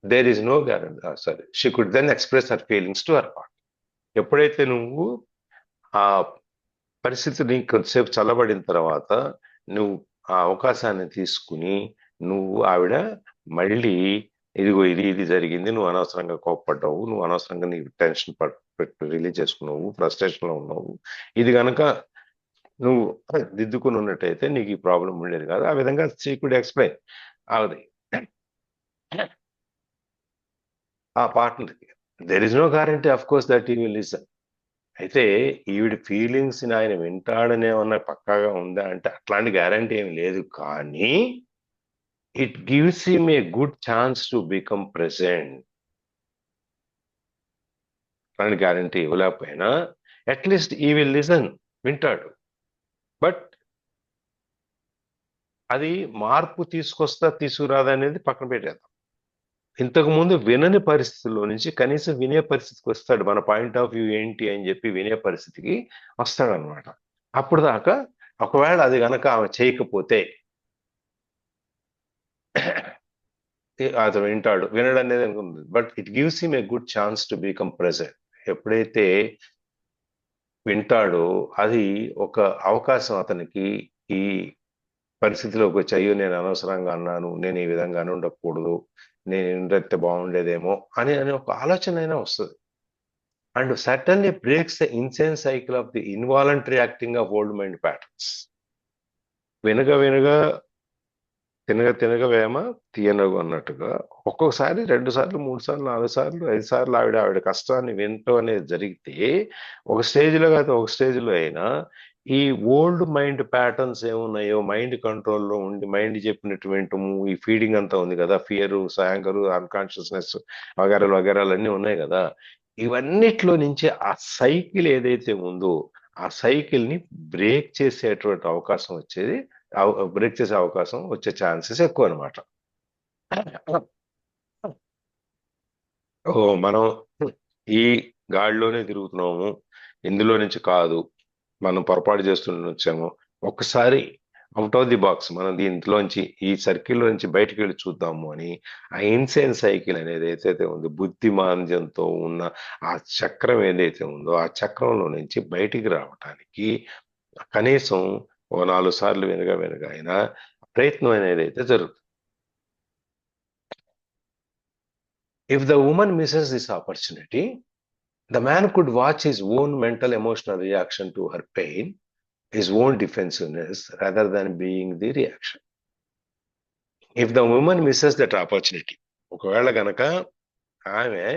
there is no guarantee, sorry, she could then express her feelings to her partner. ఎప్పుడైతే నువ్వు ఆ పరిస్థితిని కొంతసేపు చల్లబడిన తర్వాత నువ్వు ఆ అవకాశాన్ని తీసుకుని ఆవిడ మళ్ళీ ఇదిగో ఇది జరిగింది, నువ్వు అనవసరంగా కోప్పడ్డావు, నువ్వు అనవసరంగా నీ టెన్షన్ రిలీజ్ చేసుకున్నావు, ఫ్రస్ట్రేషన్లో ఉన్నావు, ఇది కనుక నువ్వు దిద్దుకుని ఉన్నట్టయితే నీకు ఈ ప్రాబ్లం ఉండేది కాదు. ఆ విధంగా షీ కుడ్ ఎక్స్ప్లెయిన్ అది ఆ పార్ట్నర్కి. There is no guarantee of course that he will listen. అయితే ఈవిడ ఫీలింగ్స్ ఆయన వింటాడనే ఏమన్నా పక్కాగా ఉందా అంటే అట్లాంటి గ్యారంటీ ఏమి లేదు, కానీ it gives him a good chance to become present. అట్లాంటి గ్యారంటీ ఇవ్వలేకపోయినా అట్లీస్ట్ ఈ విల్ లిసన్, వింటాడు. బట్ అది మార్పు తీసుకురాదా అనేది పక్కన పెట్టేద్దాం. ఇంతకుముందు వినని పరిస్థితుల్లో నుంచి కనీసం వినే పరిస్థితికి వస్తాడు, మన పాయింట్ ఆఫ్ వ్యూ ఏంటి అని చెప్పి వినే పరిస్థితికి వస్తాడనమాట. అప్పుడు దాకా ఒకవేళ అది కనుక ఆమె చేయకపోతే అతను వినడం అనేది అనుకుంది. But it gives him a good chance to become present. ఎప్పుడైతే వింటాడో అది ఒక అవకాశం అతనికి ఈ పరిస్థితిలోకి వచ్చి, అయ్యో నేను అనవసరంగా అన్నాను, నేను ఈ విధంగా అని ఉండకూడదు, నేను ఇంటే బాగుండేదేమో అని ఒక ఆలోచన అయినా వస్తుంది. And certainly breaks the insane cycle of the involuntary acting of old mind patterns. వినగా తినగా వేమ తీయనగు అన్నట్టుగా ఒక్కొక్కసారి 2 సార్లు 3 సార్లు 4 సార్లు 5 సార్లు ఆవిడ కష్టాన్ని వినటం అనేది జరిగితే ఒక స్టేజ్లో కాదు ఒక స్టేజ్లో అయినా ఈ ఓల్డ్ మైండ్ ప్యాటర్న్స్ ఏమున్నాయో మైండ్ కంట్రోల్లో ఉండి మైండ్ చెప్పినటువంటి ఈ ఫీడింగ్ అంతా ఉంది కదా, ఫియర్, యాంగర్, అన్కాన్షియస్నెస్ వగేరాలు అన్నీ ఉన్నాయి కదా, ఇవన్నిట్లో నుంచి ఆ సైకిల్ ఏదైతే ఉందో ఆ సైకిల్ని బ్రేక్ చేసేటువంటి అవకాశం వచ్చే ఛాన్సెస్ ఎక్కువ అనమాట. మనం ఈ గాడిలోనే తిరుగుతున్నాము, ఇందులో నుంచి కాదు, మనం పొరపాటు చేస్తుండొచ్చాము, ఒక్కసారి అవుట్ ఆఫ్ ది బాక్స్ మనం దీంట్లోంచి ఈ సర్కిల్లో నుంచి బయటకు వెళ్ళి చూద్దాము అని ఆ ఇన్సేన్ సైకిల్ అనేది ఏదైతే ఉందో బుద్ధిమాంద్యంతో ఉన్న ఆ చక్రం ఏదైతే ఉందో ఆ చక్రంలో నుంచి బయటికి రావటానికి కనీసం 4 సార్లు వినగా అయినా ప్రయత్నం అనేది అయితే జరుగుతుంది. If the woman misses this opportunity, the man could watch his own mental emotional reaction to her pain, his own defensiveness, rather than being the reaction. If the woman misses that opportunity, ఒకవేళ గనక ఆమె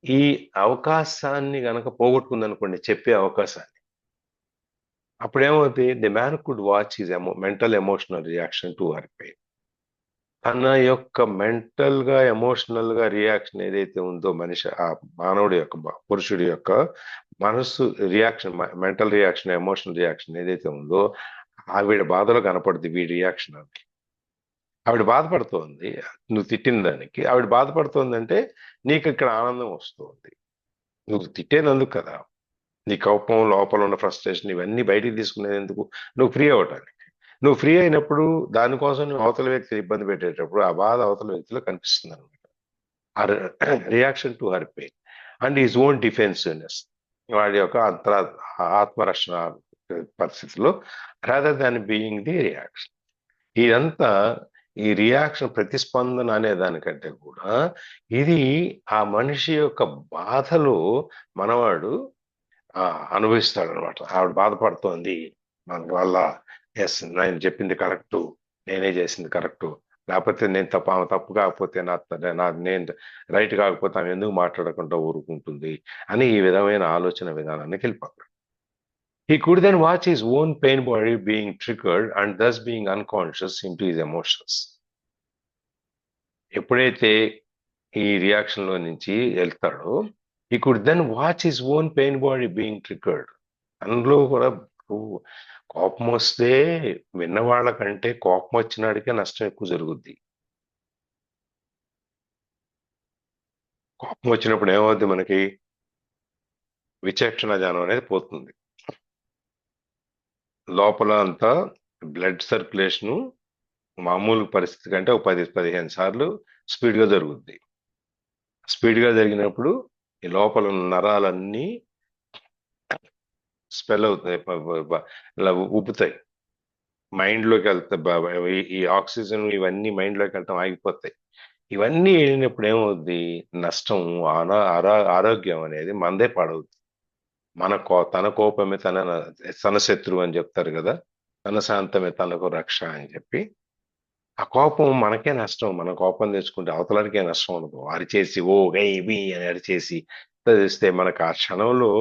ఈ అవకాశాన్ని గనక పోగొట్టుకుందనుకోండి, చెప్పే అవకాశాన్ని, అప్పుడేమవుతుంది, the man could watch his mental emotional reaction to her pain. తన యొక్క మెంటల్ గా ఎమోషనల్ గా రియాక్షన్ ఏదైతే ఉందో మనిషి ఆ మానవుడి యొక్క పురుషుడి యొక్క మనస్సు reaction, mental reaction, emotional reaction ఏదైతే ఉందో ఆవిడ బాధలో కనపడుతుంది వీడి రియాక్షన్ అని. ఆవిడ బాధపడుతోంది, నువ్వు తిట్టిన దానికి ఆవిడ బాధపడుతోంది అంటే నీకు ఇక్కడ ఆనందం వస్తుంది. నువ్వు తిట్టేనందుకు కదా, నీ కోపం, లోపల ఉన్న ఫ్రస్ట్రేషన్ ఇవన్నీ బయటికి తీసుకునేది ఎందుకు? నువ్వు ఫ్రీ అవ్వటానికి. నువ్వు ఫ్రీ అయినప్పుడు దానికోసం నువ్వు అవతల వ్యక్తిని ఇబ్బంది పెట్టేటప్పుడు ఆ బాధ అవతల వ్యక్తిలో కనిపిస్తుంది అనమాట. Reaction to her pain and his own defensiveness, వాడి యొక్క ఆత్మరక్షణ పరిస్థితిలో, rather than being the reaction. ఇదంతా ఈ రియాక్షన్ ప్రతిస్పందన అనే దానికంటే కూడా ఇది ఆ మనిషి యొక్క బాధలో మనవాడు అనుభవిస్తాడు అనమాట. ఆవిడ బాధపడుతోంది మన వల్ల, ఎస్ నేను చెప్పింది కరెక్టు, నేనే చేసింది కరెక్టు, లేకపోతే నేను తప్పు, ఆమె తప్పు కాకపోతే నేను రైట్ కాకపోతే ఆమె ఎందుకు మాట్లాడకుండా ఊరుకుంటుంది అని ఈ విధమైన ఆలోచన విధానానికి వెళ్ళిపోతాడు. He could then watch his own pain body being triggered and thus being unconscious into his emotions. ఎప్పుడైతే ఈ రియాక్షన్ లో నుంచి వెళ్తాడో he could then watch his own pain body being triggered. అందులో కూడా కోపం వస్తే విన్నవాళ్ళ కంటే కోపం వచ్చినాడికే నష్టం ఎక్కువ జరుగుద్ది. కోపం వచ్చినప్పుడు ఏమవుద్ది, మనకి విచక్షణ జ్ఞానం అనేది పోతుంది. లోపల అంతా బ్లడ్ సర్క్యులేషను మామూలు పరిస్థితి కంటే ఒక 10-15 సార్లు స్పీడ్గా జరుగుద్ది. స్పీడ్గా జరిగినప్పుడు ఈ లోపల ఉన్న నరాలన్నీ స్పెల్ అవుతాయి, ఇలా ఉబ్బుతాయి, మైండ్లోకి వెళ్తాయి. ఈ ఆక్సిజన్ ఇవన్నీ మైండ్లోకి వెళ్ళటం ఆగిపోతాయి. ఇవన్నీ వెళ్ళినప్పుడు ఏమవుద్ది, నష్టం, ఆరోగ్యం అనేది మనదే పాడవుద్ది. తన కోపమే తన శత్రువు అని చెప్తారు కదా, తన శాంతమే తనకు రక్ష అని చెప్పి. ఆ కోపం మనకే నష్టం. మన కోపం తెచ్చుకుంటే అవతలనికే నష్టం ఉండదు. అరిచేసి ఓ గై బి అని అరిచేసి తెస్తే మనకు ఆ క్షణంలో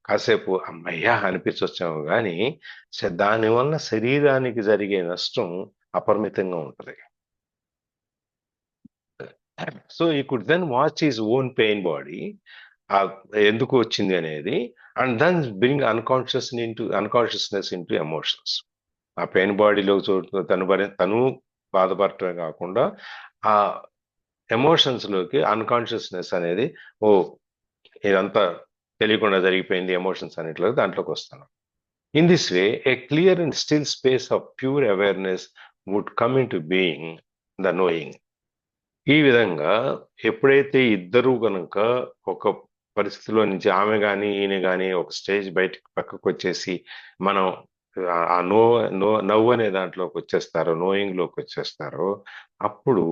కాసేపు అమ్మయ్యా అనిపించొచ్చాము, కానీ దానివల్ల శరీరానికి జరిగే నష్టం అపరిమితంగా ఉంటుంది. So he could then watch his own pain body, ఎందుకు వచ్చింది అనేది, and then bring unconsciousness into emotions. ఆ పెయిన్ బాడీలో తను బాధపడటమే కాకుండా ఆ ఎమోషన్స్ లోకి అన్కాన్షియస్నెస్ అనేది, ఓ ఇదంతా తెలియకుండా జరిగిపోయింది ఎమోషన్స్ అన్నిట్లో, దాంట్లోకి వస్తాను. In this way a clear and still space of pure awareness would come into being the knowing. ఈ విధంగా ఎప్పుడైతే ఇద్దరు కనుక ఒక పరిస్థితిలో నుంచి, ఆమె కానీ ఈయన కానీ ఒక స్టేజ్ బయటకు పక్కకు వచ్చేసి మనం ఆ నవ్వు అనే దాంట్లోకి వచ్చేస్తారో, నోయింగ్ లోకి వచ్చేస్తారో, అప్పుడు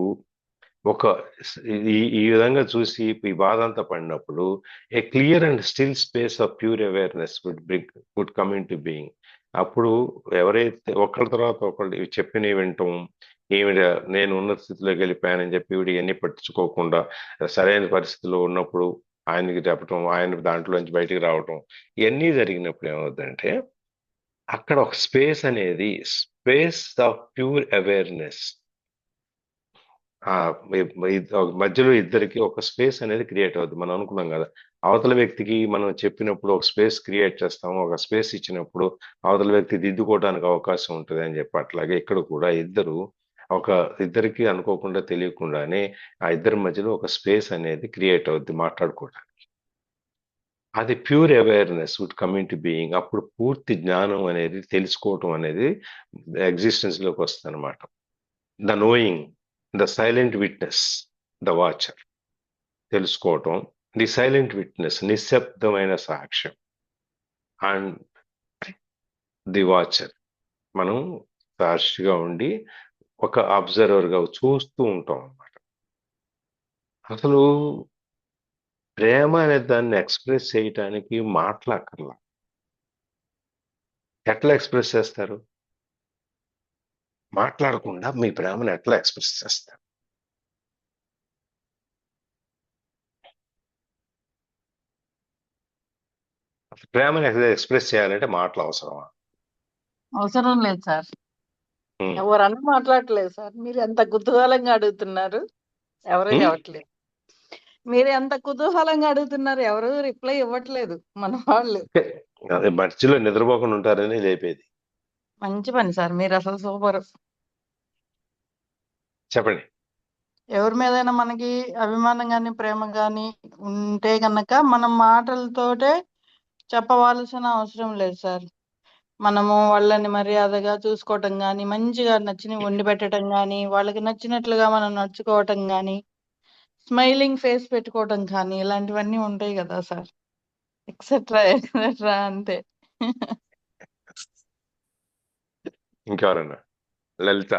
ఈ విధంగా చూసి ఈ బాధ అంతా పడినప్పుడు a clear and still space of pure awareness would come into being. అప్పుడు ఎవరైతే ఒకళ్ళ తర్వాత ఒకళ్ళు చెప్పినవి వింటాం, ఈవిడ నేను ఉన్న స్థితిలోకి వెళ్ళిపోయానని చెప్పి ఈవిడ ఎన్ని పట్టించుకోకుండా సరైన పరిస్థితిలో ఉన్నప్పుడు ఆయనకి చెప్పటం, ఆయన దాంట్లోంచి బయటికి రావటం, ఇవన్నీ జరిగినప్పుడు ఏమవుతుందంటే అక్కడ ఒక స్పేస్ అనేది, స్పేస్ ఆఫ్ ప్యూర్ అవేర్నెస్, మధ్యలో ఇద్దరికి ఒక స్పేస్ అనేది క్రియేట్ అవుతుంది. మనం అనుకున్నాం కదా, అవతల వ్యక్తికి మనం చెప్పినప్పుడు ఒక స్పేస్ క్రియేట్ చేస్తాము, ఒక స్పేస్ ఇచ్చినప్పుడు అవతల వ్యక్తి దిద్దుకోవడానికి అవకాశం ఉంటుంది అని చెప్పి. అట్లాగే ఇక్కడ కూడా ఇద్దరికి అనుకోకుండా తెలియకుండానే ఆ ఇద్దరి మధ్యలో ఒక స్పేస్ అనేది క్రియేట్ అవుద్ది మాట్లాడుకోవడానికి. అది pure awareness would come into being. అప్పుడు పూర్తి జ్ఞానం అనేది, తెలుసుకోవటం అనేది ఎగ్జిస్టెన్స్ లోకి వస్తుంది అనమాట. The knowing, the silent witness, the watcher, తెలుసుకోవటం, ది సైలెంట్ విట్నెస్, నిశ్శబ్దమైన సాక్ష్యం, అండ్ ది వాచర్, మనం సాక్షిగా ఉండి ఒక అబ్జర్వర్గా చూస్తూ ఉంటాం అన్నమాట. అసలు ప్రేమ అనే దాన్ని ఎక్స్ప్రెస్ చేయటానికి మాట్లాడక్కర్లా. ఎట్లా ఎక్స్ప్రెస్ చేస్తారు? మాట్లాడకుండా మీ ప్రేమను ఎట్లా ఎక్స్ప్రెస్ చేస్తారు? ప్రేమను ఎక్స్ప్రెస్ చేయాలంటే మాటలు అవసరమా? అవసరం లేదు సార్. ఉమ్, ఎవరన్నా మాట్లాడట్లేదు సార్. మీరు ఎంత కుతూహలంగా అడుగుతున్నారు, ఎవరు ఉమ్. చెప్పట్లేదు. మీరు ఎంత కుతూహలంగా అడుగుతున్నారు, ఎవరు రిప్లై ఇవ్వట్లేదు మన వాళ్ళు. ఓకే. అదే మధ్యలో నిద్రపోకుండా ఉంటారని లేపేది. మంచి పని సార్, మీరు అసలు సూపర్. చెప్పండి. ఎవరి మీదైనా మనకి అభిమానం గాని ప్రేమ గాని ఉంటే గనక మనం మాటలతోటే చెప్పవలసిన అవసరం లేదు సార్. మనము వాళ్ళని మర్యాదగా చూసుకోవటం గాని, మంచిగా నచ్చినవి వండి పెట్టడం గాని, వాళ్ళకి నచ్చినట్లుగా మనం నడుచుకోవటం గాని, స్మైలింగ్ ఫేస్ పెట్టుకోవటం కానీ, ఇలాంటివన్నీ ఉంటాయి కదా సార్. ఎక్సెట్రా ఎక్సెట్రా అంతే. ఇంకెవరన్నా? లలిత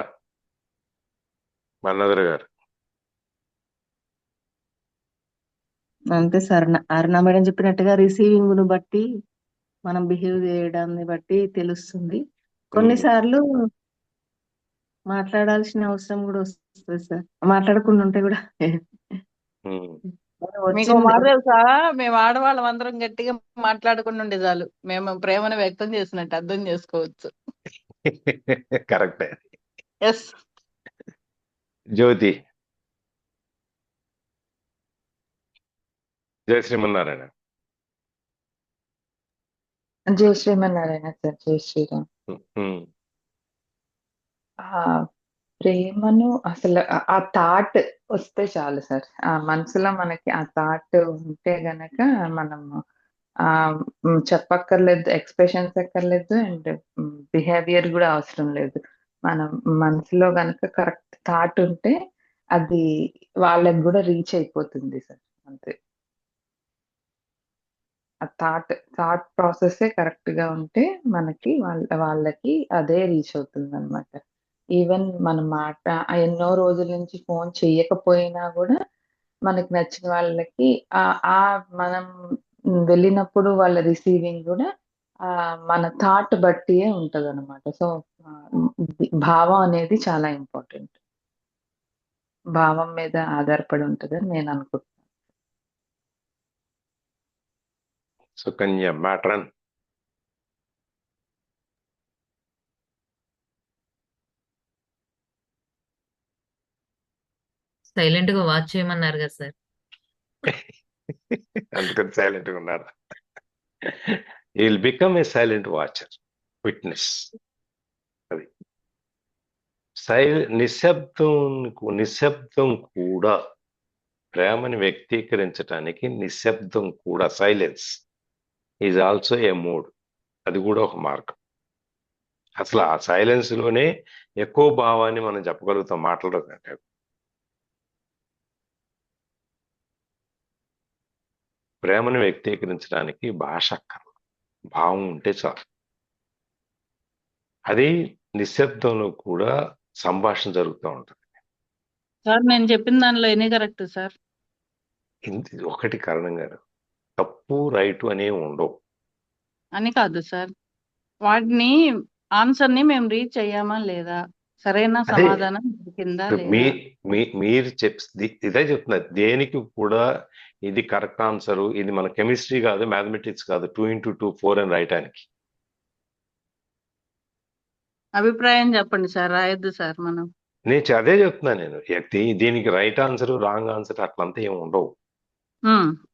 మన్నదర్ గారు. అంతే సార్. అరుణ మేడం చెప్పినట్టుగా రిసీవింగ్ ను బట్టి మనం బిహేవ్ చేయడాన్ని బట్టి తెలుస్తుంది. కొన్నిసార్లు మాట్లాడాల్సిన అవసరం కూడా వస్తుంది సార్. మాట్లాడకుండా ఉంటే కూడా ఉమ్. మీకు ఓ వచ్చింది. మాట తెలుసా, మేము ఆడవాళ్ళం అందరం గట్టిగా మాట్లాడకుండా ఉండే చాలు, మేము ప్రేమను వ్యక్తం చేసినట్టు అర్థం చేసుకోవచ్చు. కరెక్టే. ఎస్. జ్యోతి. జయ శ్రీమన్నారాయణ. జై శ్రీమన్నారాయణ సార్. జై శ్రీరామ్. ఉమ్, ఆ ప్రేమను అసలు ఆ థాట్ వస్తే చాలు సార్. ఆ మనసులో మనకి ఆ థాట్ ఉంటే గనక మనము చెప్పక్కర్లేదు, ఎక్స్ప్రెషన్స్ ఎక్కర్లేదు, అండ్ బిహేవియర్ కూడా అవసరం లేదు. మనం మనసులో గనక కరెక్ట్ థాట్ ఉంటే అది వాళ్ళకి కూడా రీచ్ అయిపోతుంది సార్. అంతే. ఆ థాట్ ప్రాసెస్ కరెక్ట్ గా ఉంటే మనకి వాళ్ళకి అదే రీచ్ అవుతుంది అనమాట. ఈవెన్ మన మాట ఎన్నో రోజుల నుంచి ఫోన్ చెయ్యకపోయినా కూడా మనకి నచ్చిన వాళ్ళకి ఆ మనం వెళ్ళినప్పుడు వాళ్ళ రిసీవింగ్ కూడా మన థాట్ బట్టియే ఉంటది అనమాట. సో భావం అనేది చాలా ఇంపార్టెంట్. భావం మీద ఆధారపడి ఉంటుందని నేను అనుకుంటున్నాను. సుకన్య మ్యాట్రన్. సైలెంట్ గా వాచ్ చేయమన్నారు కదా సార్. అందుకని సైలెంట్ గా ఉన్నారు. You will become a silent watcher, witness. అది నిశ్శబ్దం కూడా ప్రేమని వ్యక్తీకరించడానికి నిశ్శబ్దం కూడా, silence is also a mood. అది కూడా ఒక మార్గం. అసలు ఆ సైలెన్స్ లోనే ఎక్కువ భావాన్ని మనం చెప్పగలుగుతాం మాటల కంటే. ప్రేమను వ్యక్తీకరించడానికి భాష అక్కర్లేదు, భావం ఉంటే చాలు. అది నిశ్శబ్దంలో కూడా సంభాషణ జరుగుతూ ఉంటుంది. సార్ నేను చెప్పిన దానిలో ఎన్ని కరెక్ట్ సార్? ఒకటి కారణం గారు, తప్పు రైట్ అనేవి ఉండవు అని కాదు సార్, వాటిని ఆన్సర్ ని మేము రీచ్ అయ్యామా లేదా, సరైన అదే సమాధానం దొరికిందా ఇప్పుడు లేదా. మీరు ఇదే చెప్తున్నారు. దేనికి కూడా ఇది కరెక్ట్ ఆన్సర్, ఇది మన కెమిస్ట్రీ కాదు, మ్యాథమెటిక్స్ కాదు, 2 × 2 4 అని రాయటానికి. అభిప్రాయం చెప్పండి సార్, రాయొద్దు సార్ మనం. నేను అదే చెప్తున్నాను. నేను దీనికి రైట్ ఆన్సర్ రాంగ్ ఆన్సర్ అట్లంతా ఏమి ఉండవు.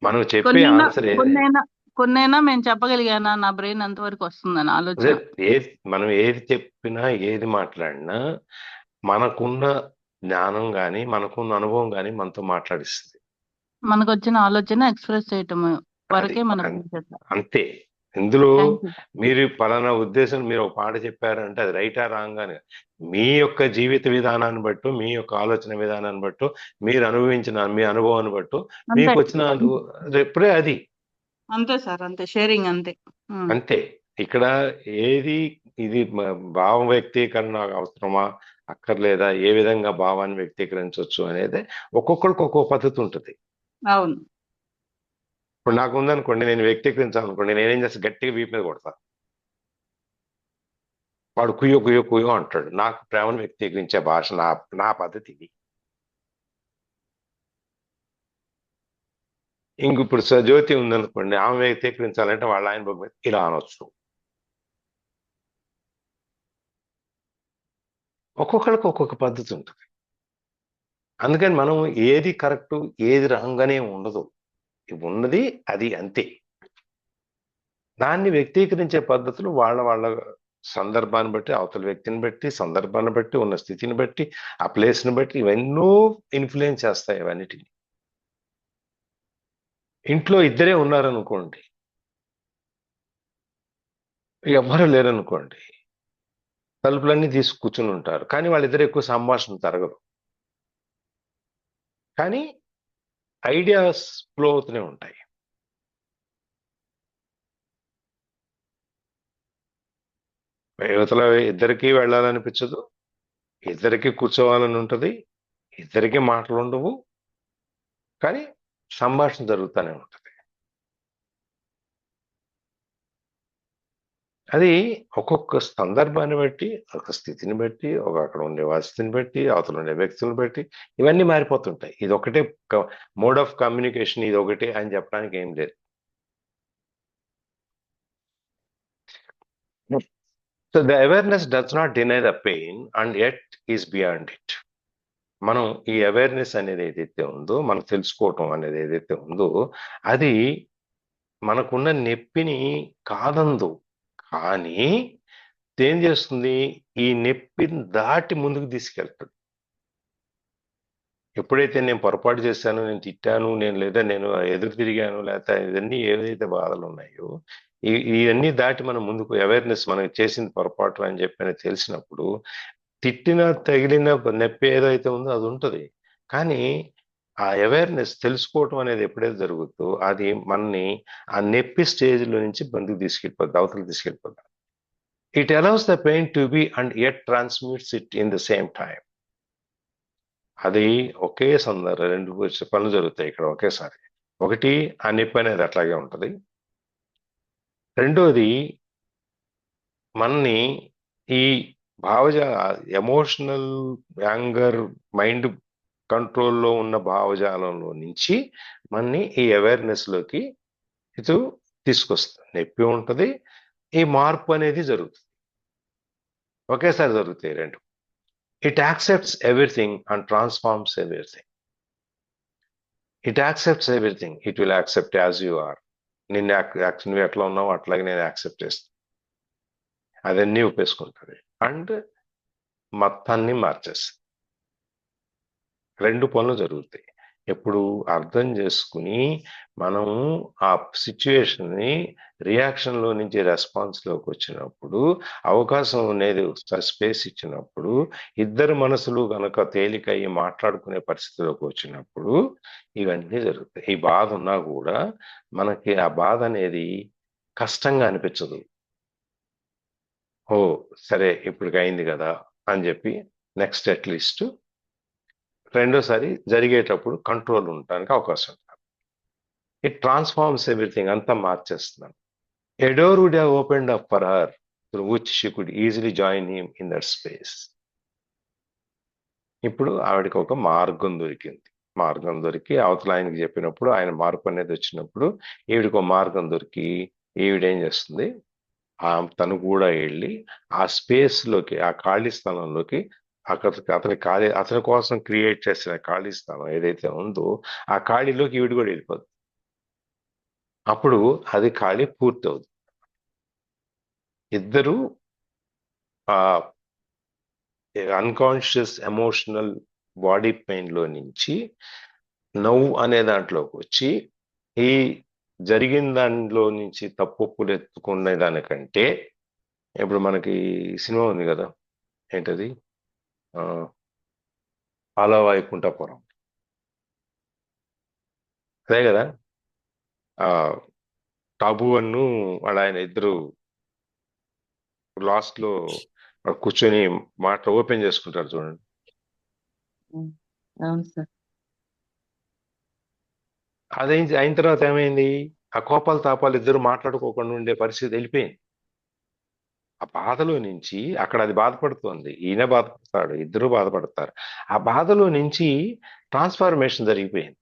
మనం చెప్పే కొన్నైనా ఆన్సర్ కొన్నైనా కొన్నైనా మేము చెప్పగలిగానా, నా బ్రెయిన్ అంతవరకు వస్తుందని ఆలోచన. మనం ఏది చెప్పినా ఏది మాట్లాడినా మనకున్న జ్ఞానం గాని మనకున్న అనుభవం గాని మనతో మాట్లాడిస్తుంది. మనకు వచ్చిన ఆలోచన ఎక్స్ప్రెస్ చేయటం వరకే మన అంతే. ఇందులో Thank you. మీరు పలానా ఉద్దేశం, మీరు ఒక పాట చెప్పారంటే అది రైటా రాంగ్ అని మీ యొక్క జీవిత విధానాన్ని బట్టు, మీ యొక్క ఆలోచన విధానాన్ని బట్టు, మీరు అనుభవించిన మీ అనుభవాన్ని బట్టు మీకు వచ్చిన ఎప్పుడే అది అంతే సార్, అంతే. షేరింగ్ అంతే. అంతే. ఇక్కడ ఏది ఇది భావ వ్యక్తీకరణ అవసరమా అక్కర్లేదా, ఏ విధంగా భావాన్ని వ్యక్తీకరించవచ్చు అనేది ఒక్కొక్కరికి ఒక్కొక్క పద్ధతి ఉంటుంది. అవును. ఇప్పుడు నాకు ఉందనుకోండి, నేను వ్యక్తీకరించాలనుకోండి, నేనేం చేస్తా, గట్టిగా వీపు మీద కొడతా. వాడు కుయ్యో కుయ్యో కుయ్యో అంటాడు. నాకు ప్రేమను వ్యక్తీకరించే భాష నా పద్ధతి ఇది. ఇంక ఇప్పుడు జ్యోతి ఉందనుకోండి, ఆమె వ్యక్తీకరించాలంటే వాళ్ళ ఆయన బొమ్మ ఇలా అనొచ్చు. ఒక్కొక్కరికి ఒక్కొక్క పద్ధతి ఉంటుంది. అందుకని మనం ఏది కరెక్ట్ ఏది రాంగ్ అనే ఉండదు. ఉన్నది అది అంతే. దాన్ని వ్యక్తీకరించే పద్ధతులు వాళ్ళ వాళ్ళ సందర్భాన్ని బట్టి, అవతల వ్యక్తిని బట్టి, సందర్భాన్ని బట్టి, ఉన్న స్థితిని బట్టి, ఆ ప్లేస్ని బట్టి ఇవన్నో ఇన్ఫ్లుయెన్స్ చేస్తాయి అవన్నిటిని. ఇంట్లో ఇద్దరే ఉన్నారనుకోండి, ఎవ్వరూ లేరనుకోండి, తలుపులన్నీ తీసి కూర్చుని ఉంటారు, కానీ వాళ్ళిద్దరు ఎక్కువ సంభాషణ జరగదు, కానీ ఐడియాస్ ఫ్లో అవుతూనే ఉంటాయి. యువతల ఇద్దరికీ వెళ్ళాలనిపించదు, ఇద్దరికి కూర్చోవాలని ఉంటది, ఇద్దరికి మాటలు ఉండవు, కానీ సంభాషణ జరుగుతూనే ఉంటది. అది ఒక్కొక్క సందర్భాన్ని బట్టి, ఒక స్థితిని బట్టి, అక్కడ ఉండే వసతిని బట్టి, అవతల ఉండే వ్యక్తులను బట్టి ఇవన్నీ మారిపోతుంటాయి. ఇది ఒకటే మోడ్ ఆఫ్ కమ్యూనికేషన్, ఇది ఒకటే అని చెప్పడానికి ఏం లేదు. So the awareness does not deny the pain and at is beyond it. మనం ఈ అవేర్నెస్ అనేది ఏదైతే ఉందో, మనం తెలుసుకోవటం అనేది ఏదైతే ఉందో, అది మనకున్న నొప్పిని కాదందు, కానీ ఏం చేస్తుంది, ఈ నొప్పిని దాటి ముందుకు తీసుకెళ్తుంది. ఎప్పుడైతే నేను పొరపాటు చేశాను, నేను తిట్టాను, లేదా నేను ఎదురు తిరిగాను, లేకపోతే ఇవన్నీ ఏవైతే బాధలు ఉన్నాయో ఇవన్నీ దాటి మనం ముందుకు అవేర్నెస్, మనం చేసింది పొరపాటు అని చెప్పి తెలిసినప్పుడు, తిట్టిన తగిలిన నొప్పి ఏదైతే ఉందో అది ఉంటుంది, కానీ ఆ అవేర్నెస్ తెలుసుకోవటం అనేది ఎప్పుడైతే జరుగుతుందో అది మనని ఆ నొప్పి స్టేజ్లో నుంచి ముందుకు తీసుకెళ్ళిపోద్ది, అవతలకు తీసుకెళ్ళిపోద్ది. It allows the pain to be and it transmits it in the same time. అది ఒకే సందర్భం, రెండు పనులు జరుగుతాయి ఇక్కడ ఒకేసారి. ఒకటి, ఆ నొప్పి అనేది అట్లాగే ఉంటుంది. రెండోది, మనని ఈ ఎమోషనల్ యాంగర్ మైండ్ కంట్రోల్లో ఉన్న భావజాలంలో నుంచి మనని ఈ అవేర్నెస్లోకి ఇది తీసుకొస్తుంది. నొప్పి ఉంటుంది, ఈ మార్పు అనేది జరుగుతుంది, ఒకేసారి జరుగుతాయి రెండు. It accepts everything and transforms everything. It accepts everything, it will accept as you are. నువ్వు ఎట్లా ఉన్నావు అట్లాగే నేను యాక్సెప్ట్ చేస్తాను, అదన్నీ ఒప్పేసుకుంటుంది అండ్ మొత్తాన్ని మార్చేస్తుంది. రెండు పనులు జరుగుతాయి. ఎప్పుడు అర్థం చేసుకుని మనం ఆ సిచ్యువేషన్ని రియాక్షన్లో నుంచి రెస్పాన్స్లోకి వచ్చినప్పుడు, అవకాశం అనేది స్పేస్ ఇచ్చినప్పుడు, ఇద్దరు మనసులు కనుక తేలికయ్యి మాట్లాడుకునే పరిస్థితిలోకి వచ్చినప్పుడు ఇవన్నీ జరుగుతాయి. ఈ బాధ ఉన్నా కూడా మనకి ఆ బాధ అనేది కష్టంగా అనిపించదు. ఓ సరే ఇప్పటికి అయింది కదా అని చెప్పి నెక్స్ట్ అట్లీస్ట్ రెండోసారి జరిగేటప్పుడు కంట్రోల్ ఉండడానికి అవకాశం ఉంటుంది. ఇట్ ట్రాన్స్ఫార్మ్స్ ఎవ్రీథింగ్, అంతా మార్చేస్తున్నాను. A door would have opened up for her through which she could easily join him in that space. ఇప్పుడు ఆవిడకి ఒక మార్గం దొరికింది. మార్గం దొరికి అవతల ఆయనకి చెప్పినప్పుడు, ఆయన మార్పు అనేది వచ్చినప్పుడు ఈవిడికి ఒక మార్గం దొరికి ఈవిడేం చేస్తుంది, తను కూడా వెళ్ళి ఆ స్పేస్లోకి, ఆ ఖాళీ స్థలంలోకి, అతని కోసం క్రియేట్ చేసిన ఖాళీ స్థలం ఏదైతే ఉందో ఆ ఖాళీలోకి ఈవిడ కూడా వెళ్ళిపోతుంది. అప్పుడు అది ఖాళీ పూర్తవుతుంది. ఇద్దరు ఆ అన్కాన్షియస్ ఎమోషనల్ బాడీ పెయిన్లో నుంచి నవ్వు అనే దాంట్లోకి వచ్చి, ఈ జరిగిన దానిలో నుంచి తప్పులు ఎత్తుకునే దానికంటే, ఇప్పుడు మనకి సినిమా ఉంది కదా, ఏంటది, ఆలా వైకుంఠపురం, అదే కదా, టాబు అన్ను ఆయన ఇద్దరు లాస్ట్ లో కూర్చొని మాట ఓపెన్ చేసుకుంటారు చూడండి. అవును సార్. అదే అయిన తర్వాత ఏమైంది, ఆ కోపాలు తాపాలు ఇద్దరు మాట్లాడుకోకుండా ఉండే పరిస్థితి వెళ్ళిపోయింది. ఆ బాధలో నుంచి, అక్కడ అది బాధపడుతోంది, ఈయన బాధపడతాడు, ఇద్దరు బాధపడతారు, ఆ బాధలో నుంచి ట్రాన్స్ఫర్మేషన్ జరిగిపోయింది.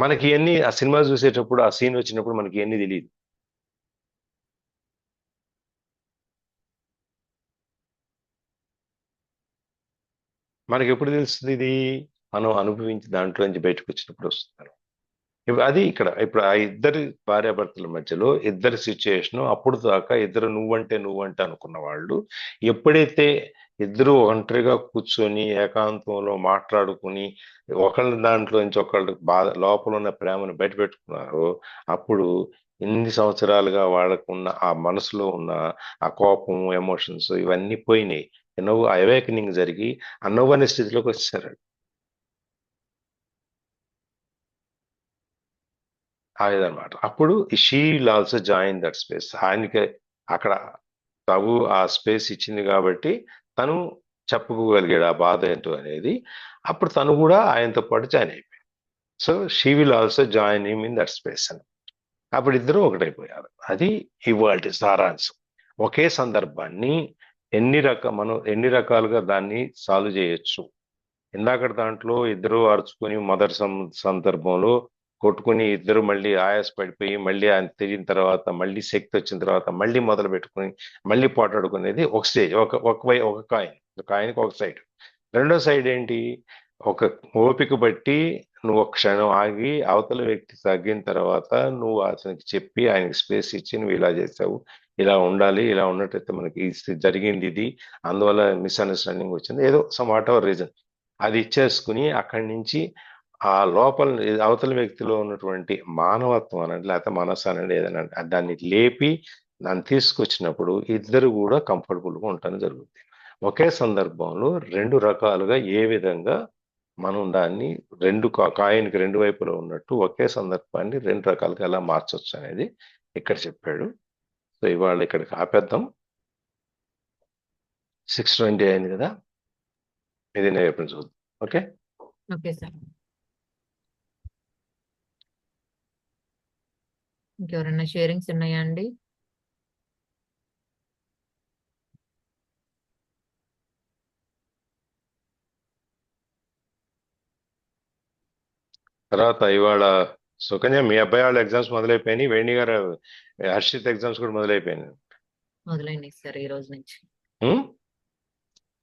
మనకి ఇవన్నీ ఆ సినిమా చూసేటప్పుడు, ఆ సీన్ వచ్చినప్పుడు మనకి ఇవన్నీ తెలియదు. మనకి ఎప్పుడు తెలుస్తుంది ఇది? మనం అనుభవించి దాంట్లో నుంచి బయటకు వచ్చినప్పుడు వస్తుంది. ఇప్పుడు అది ఇప్పుడు ఆ ఇద్దరు భార్యాభర్తల మధ్యలో ఇద్దరు సిచ్యుయేషన్ అప్పుడు దాకా ఇద్దరు నువ్వంటే అనుకున్న వాళ్ళు ఎప్పుడైతే ఇద్దరు ఒంటరిగా కూర్చొని ఏకాంతంలో మాట్లాడుకుని ఒకళ్ళ దాంట్లో నుంచి ఒకళ్ళ బాధ లోపల ఉన్న ప్రేమను బయట పెట్టుకున్నారో అప్పుడు ఇన్ని సంవత్సరాలుగా వాళ్ళకున్న ఆ మనసులో ఉన్న ఆ కోపం ఎమోషన్స్ ఇవన్నీ పోయినాయి. నువ్వు అవేకనింగ్ జరిగి అన్నవ్వని స్థితిలోకి వచ్చేసారు. అదనమాట. అప్పుడు she will also join that space. ఆయనకి అక్కడ ప్రభు ఆ స్పేస్ ఇచ్చింది కాబట్టి తను చెప్పుకోగలిగాడు ఆ బాధ ఏంటో అనేది. అప్పుడు తను కూడా ఆయనతో పాటు జాయిన్ అయిపోయాడు. So she will also join him in that space అని. అప్పుడు ఇద్దరు ఒకటైపోయారు. అది ఇవాల్టి సారాంశం. ఒకే సందర్భాన్ని మనం ఎన్ని రకాలుగా దాన్ని సాల్వ్ చేయొచ్చు. ఇందాక దాంట్లో ఇద్దరు అరుచుకొని మొదటి సందర్భంలో కొట్టుకుని ఇద్దరు మళ్ళీ ఆయాస పడిపోయి మళ్ళీ ఆయన తిరిగిన తర్వాత మళ్ళీ శక్తి వచ్చిన తర్వాత మళ్ళీ మొదలు పెట్టుకుని మళ్ళీ పోటాడుకునేది ఒక స్టేజ్, ఒక కాయిన్కి ఒక సైడ్. రెండో సైడ్ ఏంటి? ఒక ఓపిక బట్టి నువ్వు ఒక క్షణం ఆగి అవతల వ్యక్తి తగ్గిన తర్వాత నువ్వు అతనికి చెప్పి ఆయనకి స్పేస్ ఇచ్చి నువ్వు ఇలా చేసావు, ఇలా ఉండాలి, ఇలా ఉన్నట్టయితే మనకి జరిగింది ఇది, అందువల్ల మిస్అండర్స్టాండింగ్ వచ్చింది, ఏదో సమ్ వాట్ ఎవర్ రీజన్ అది ఇచ్చేసుకుని అక్కడి నుంచి ఆ లోపల అవతల వ్యక్తిలో ఉన్నటువంటి మానవత్వం అనండి లేకపోతే మనసు అనండి ఏదైనా దాన్ని లేపి దాన్ని తీసుకొచ్చినప్పుడు ఇద్దరు కూడా కంఫర్టబుల్గా ఉండటం జరుగుతుంది. ఒకే సందర్భంలో రెండు రకాలుగా ఏ విధంగా మనం దాన్ని కాయిన్కి రెండు వైపులో ఉన్నట్టు ఒకే సందర్భాన్ని రెండు రకాలుగా ఎలా మార్చొచ్చు అనేది ఇక్కడ చెప్పాడు. సో ఇవాళ ఇక్కడికి ఆపేద్దాం. 6:20 అయింది కదా, ఇది నేను ఎప్పుడు చూద్దాం. Okay okay sir. ఇంకెవరైనా షేరింగ్స్ ఉన్నాయా అండి? తర్వాత ఇవాళ సుకన్య మీ అబ్బాయి వాళ్ళ ఎగ్జామ్స్ మొదలైపోయినాయి, వేణి గారు హర్షిత్ ఎగ్జామ్స్ కూడా మొదలైపోయినాయి. మొదలైనాయి సార్ ఈ రోజు నుంచి. ఉం?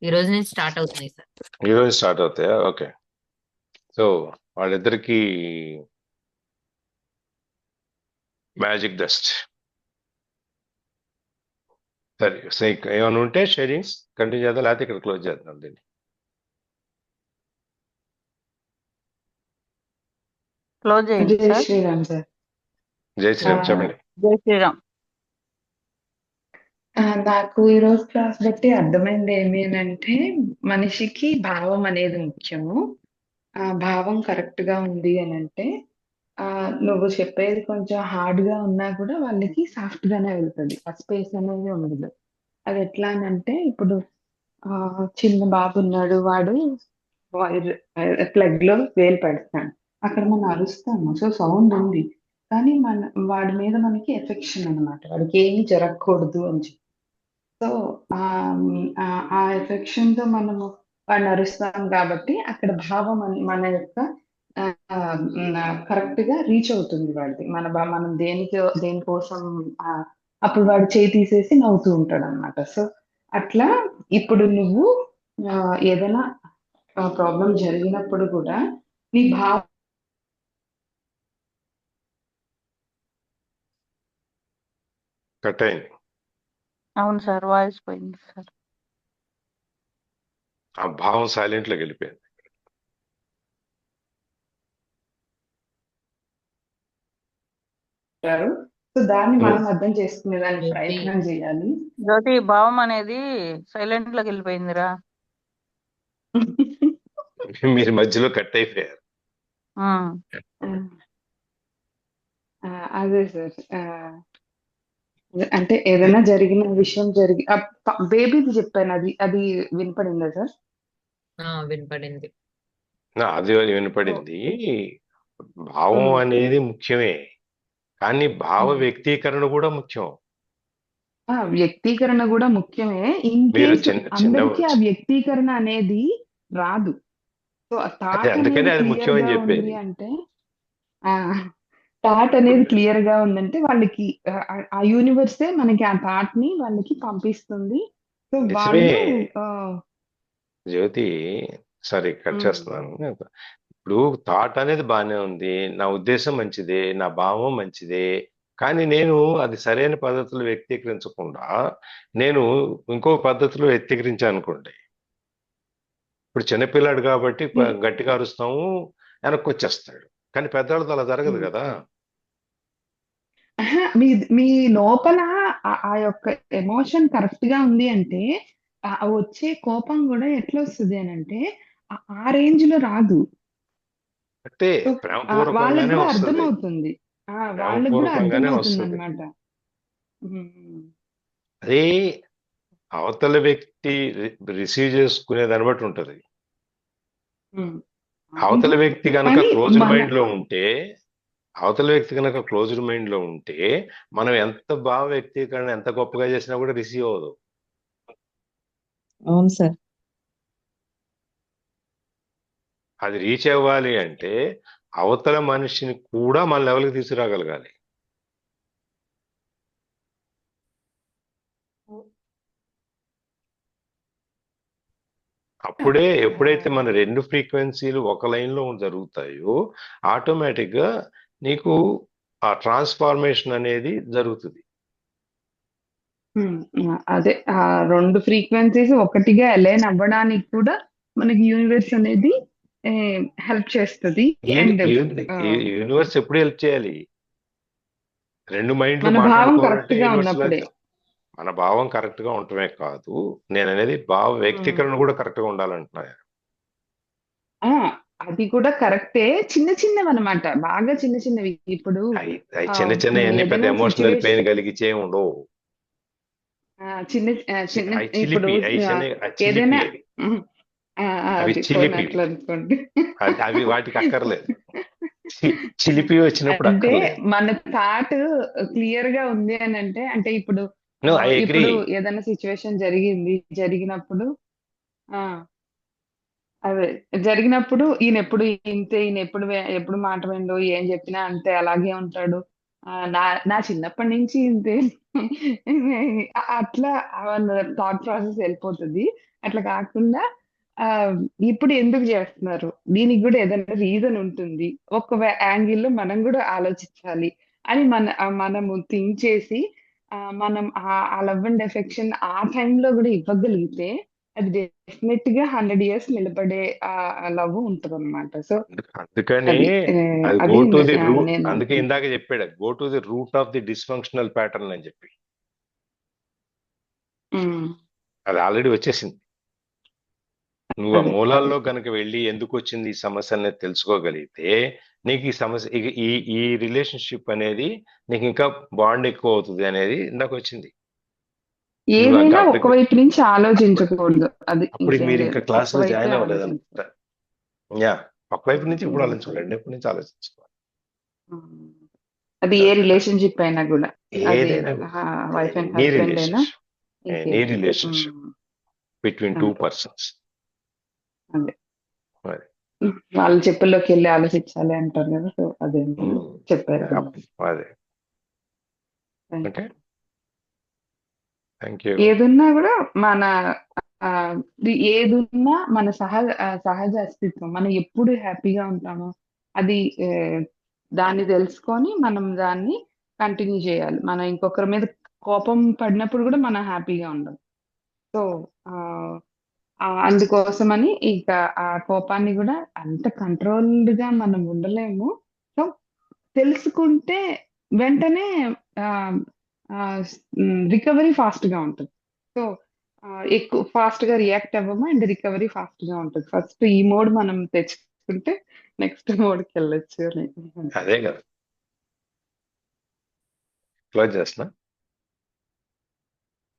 ఈ రోజు నుంచి స్టార్ట్ అవుతున్నాయి సార్. ఈ రోజు స్టార్ట్ అవుతాయా? ఓకే. సో వాళ్ళిద్దరికి మ్యాజిక్ డస్ట్. సరే, సో ఏమైనా ఉంటే షేరింగ్స్ కంటిన్యూ చేద్దాం, లేకపోతే ఇక్కడ క్లోజ్ చేద్దాం దీన్ని. క్లోజ్ చేయండి జై సార్. శ్రీరామ్ సార్. జై శ్రీరామ్ చెప్పండి. జై శ్రీరామ్. నాకు ఈరోజు క్లాస్ బట్టి అర్థమైంది ఏమి అని అంటే మనిషికి భావం అనేది ముఖ్యము. ఆ భావం కరెక్ట్ గా ఉంది అని అంటే నువ్వు చెప్పేది కొంచెం హార్డ్ గా ఉన్నా కూడా వాళ్ళకి సాఫ్ట్ గానే వెళ్తుంది. ఆ స్పేస్ అనేది ఉండదు. అది ఎట్లా అని అంటే ఇప్పుడు చిన్న బాబు ఉన్నాడు, వాడు ప్లగ్ లో వేలు పెడతాడు, అక్కడ మనం అరుస్తాము, సో సౌండ్ ఉంది, కానీ వాడి మీద మనకి ఎఫెక్షన్ అన్నమాట, వాడికి ఏమీ జరగకూడదు అని చెప్పి. సో ఆ ఎఫెక్షన్ తో మనము వాడిని అరుస్తాం కాబట్టి అక్కడ భావం మన యొక్క కరెక్ట్ గా రీచ్ అవుతుంది వాడిది. మనం దేనికోసం అప్పుడు వాడు చేయి తీసేసి నవ్వుతూ ఉంటాడు అనమాట. సో అట్లా ఇప్పుడు నువ్వు ఏదైనా ప్రాబ్లం జరిగినప్పుడు కూడా నీ భావం కట్ అయింది. అవును సార్, వాయిస్ పోయింది సార్. ఆ భావం సైలెంట్ లోకి వెళ్ళిపోయింది. సో దాన్ని మనం అర్థం చేసుకునేదానికి ప్రయత్నం చేయాలి. జ్యోతి, భావం అనేది సైలెంట్ లోకి వెళ్ళిపోయిందిరా. మీరు మధ్యలో కట్ అయిపోయారు. అదే సార్, అంటే ఏదైనా జరిగిన విషయం బేబీది చెప్పాను, అది వినపడిందా సార్? వినపడింది. అది వినపడింది. భావం అనేది ముఖ్యమే, కానీ భావ వ్యక్తీకరణ కూడా ముఖ్యం. వ్యక్తీకరణ కూడా ముఖ్యమే. ఇన్ కేసు అందరికీ ఆ వ్యక్తీకరణ అనేది రాదు. సో అందుకనే అది ముఖ్యమని చెప్పేది. అంటే థాట్ అనేది క్లియర్ గా ఉందంటే వాళ్ళకి ఆ యూనివర్సే మనకి ఆ థాట్ ని వాళ్ళకి పంపిస్తుంది. సో వాళ్ళు జ్యోతి, సరే కట్ ఉమ్, చేస్తున్నాను. ఇప్పుడు థాట్ అనేది బాగానే ఉంది, నా ఉద్దేశం మంచిదే, నా భావం మంచిదే, కానీ నేను అది సరైన పద్ధతిలో వ్యక్తీకరించకుండా నేను ఇంకో పద్ధతిలో వ్యక్తీకరించాను అనుకోండి. ఇప్పుడు చిన్నపిల్లాడు కాబట్టి ఉమ్, గట్టిగా అరుస్తాము, వెనక్కి వచ్చేస్తాడు. కానీ పెద్దవాళ్ళతో అలా జరగదు ఉమ్. కదా. ఆహా, మీ మీ లోపల ఆ యొక్క ఎమోషన్ కరెక్ట్ గా ఉంది అంటే ఆ వచ్చే కోపం కూడా ఎట్లా వస్తుంది అని అంటే ఆ రేంజ్ లో రాదు. అంటే సో వాళ్ళకి ప్రేమపూర్వకంగానే కూడా వస్తుంది, అర్థమవుతుంది. వాళ్ళకి కూడా ప్రేమపూర్వకంగానే అర్థమవుతుంది వస్తుంది. అనమాట. అదే అవతల వ్యక్తి రిసీవ్ చేసుకునే దాన్ని బట్టి ఉంటది. అవతల అవును, వ్యక్తి కనుక కానీ క్లోజ్డ్ మన మైండ్ లో ఉంటే అవతల వ్యక్తి కనుక క్లోజ్డ్ మైండ్ లో ఉంటే మనం ఎంత భావ వ్యక్తీకరణ ఎంత గొప్పగా చేసినా కూడా రిసీవ్ అవ్వదు. అవును సార్. అది రీచ్ అవ్వాలి అంటే అవతల మనిషిని కూడా మన లెవెల్కి తీసుకురాగలగాలి. అప్పుడే ఎప్పుడైతే మన రెండు ఫ్రీక్వెన్సీలు ఒక లైన్ లో జరుగుతాయో ఆటోమేటిక్ గా నీకు ఆ ట్రాన్స్ఫార్మేషన్ అనేది జరుగుతుంది. అదే ఆ రెండు ఫ్రీక్వెన్సీస్ ఒకటిగా అలైన్ అవ్వడానికి కూడా మనకి యూనివర్స్ అనేది హెల్ప్ చేస్తుంది. అండ్ యూనివర్స్ ఎప్పుడు హెల్ప్ చేయాలి? రెండు మైండ్లు మన భావం కరెక్ట్ మాట్లాడుకోవాలంటే గా యూనివర్స్ ఉన్నప్పుడే. మన భావం కరెక్ట్ గా ఉండటమే కాదు, నేను అనేది భావ వ్యక్తీకరణ కూడా కరెక్ట్ గా ఉండాలంటున్నా. ఆ అది కూడా కరెక్టే, చిన్న చిన్నవి అనమాట, బాగా చిన్న చిన్నవి. ఇప్పుడు అవి చిన్న చిన్న అన్ని పెద్ద ఏదైనా ఎమోషనల్ పెయిన్ సిచ్యువేషన్ కలిగించే ఉండవు. చిన్న చిన్న అవి ఇప్పుడు చిలిపి, అవి చిన్న చిలిపి, ఏదైనా అవి ఉమ్, అవి అది పోనీ చిలిపివి, అట్లా అనుకోండి. అవి వాటికి అక్కర్లేదు. చిలిపి వచ్చినప్పుడు అంటే అక్కర్లేదు. మన థాట్ క్లియర్ గా ఉంది అని అంటే అంటే ఇప్పుడు నో, ఐ అగ్రీ. ఇప్పుడు ఏదైనా సిచ్యువేషన్ జరిగినప్పుడు ఆ అదే జరిగినప్పుడు ఈయన ఎప్పుడు ఇంతే, ఈయన ఎప్పుడు మాట వినడు, ఏం చెప్పినా అంతే అలాగే ఉంటాడు. నా నా చిన్నప్పటి నుంచి ఇంతే. అట్లా థాట్ ప్రాసెస్ వెళ్ళిపోతుంది. అట్లా కాకుండా ఆ ఇప్పుడు ఎందుకు చేస్తున్నారు, దీనికి కూడా ఏదైనా రీజన్ ఉంటుంది, ఒక యాంగిల్లో మనం కూడా ఆలోచించాలి అని మనము థింక్ చేసి మనం ఆ లవ్ అండ్ ఎఫెక్షన్ ఆ టైంలో కూడా ఇవ్వగలిగితే అది డెఫినెట్ గా 100 years నిలబడే లవ్ ఉంటుంది అనమాట. సో అందుకని అది అది గో అది టు ది నేను అందుకే అనుకుంటున్నాను. ఇందాక చెప్పాడు, go to the root of the dysfunctional pattern అని చెప్పి. ఉమ్, అది ఆల్రెడీ వచ్చేసింది. నువ్వు ఆ అదే మూలాల్లో కనుక వెళ్ళి ఎందుకు వచ్చింది ఈ సమస్య అనేది తెలుసుకోగలిగితే నీకు ఈ సమస్య ఈ రిలేషన్షిప్ అనేది నీకు ఇంకా బాండ్ ఎక్కువ అవుతుంది అనేది ఇందాక వచ్చింది. నువ్వు ఇంకా ఏదైనా ఒకవైపు నుంచి ఆలోచించకూడదు, అది అప్పుడు ఇంకేం మీరు లేదు, ఇంకా క్లాస్ లో ఒకవైపే జాయిన్ అవ్వలేదు ఆలోచించాలి. అనుకుంటా. యా, ఒకవైపు నుంచి ఇప్పుడు ఆలోచించాలి, రెండు వైపు నుంచి ఆలోచించుకోవాలి. ఉమ్, అది ఏ రిలేషన్షిప్ అయినా కూడా, అది ఏదైనా వైఫ్ అండ్ నీ హస్బెండ్ అయినా రిలేషన్షిప్, నీ ఇంకేదైనా. రిలేషన్షిప్ బిట్వీన్ టూ అంతే పర్సన్స్. అదే వాళ్ళ చెప్పుల్లోకి వెళ్ళి ఆలోచించాలి అంటారు కదా, సో అదే చెప్పారు కదా. అదే. Okay, thank you. ఏదున్నా కూడా మన ఆ, ఏదున్నా మన సహజ అస్తిత్వం, మనం ఎప్పుడు హ్యాపీగా ఉంటామో అది దాన్ని తెలుసుకొని మనం దాన్ని కంటిన్యూ చేయాలి. మనం ఇంకొకరి మీద కోపం పడినప్పుడు కూడా మనం హ్యాపీగా ఉండం. సో అందుకోసమని ఇక ఆ కోపాన్ని కూడా అంత కంట్రోల్డ్ గా మనం ఉండలేము. సో తెలుసుకుంటే వెంటనే రికవరీ ఫాస్ట్ గా ఉంటుంది. సో ఎక్కువ ఫాస్ట్ గా రియాక్ట్ అవ్వము అండ్ రికవరీ ఫాస్ట్ గా ఉంటుంది. ఫస్ట్ ఈ మోడ్ మనం తెచ్చుకుంటే నెక్స్ట్ మోడ్కి వెళ్ళొచ్చు అని. అదే కదా, క్లోజ్ చేస్తున్నా.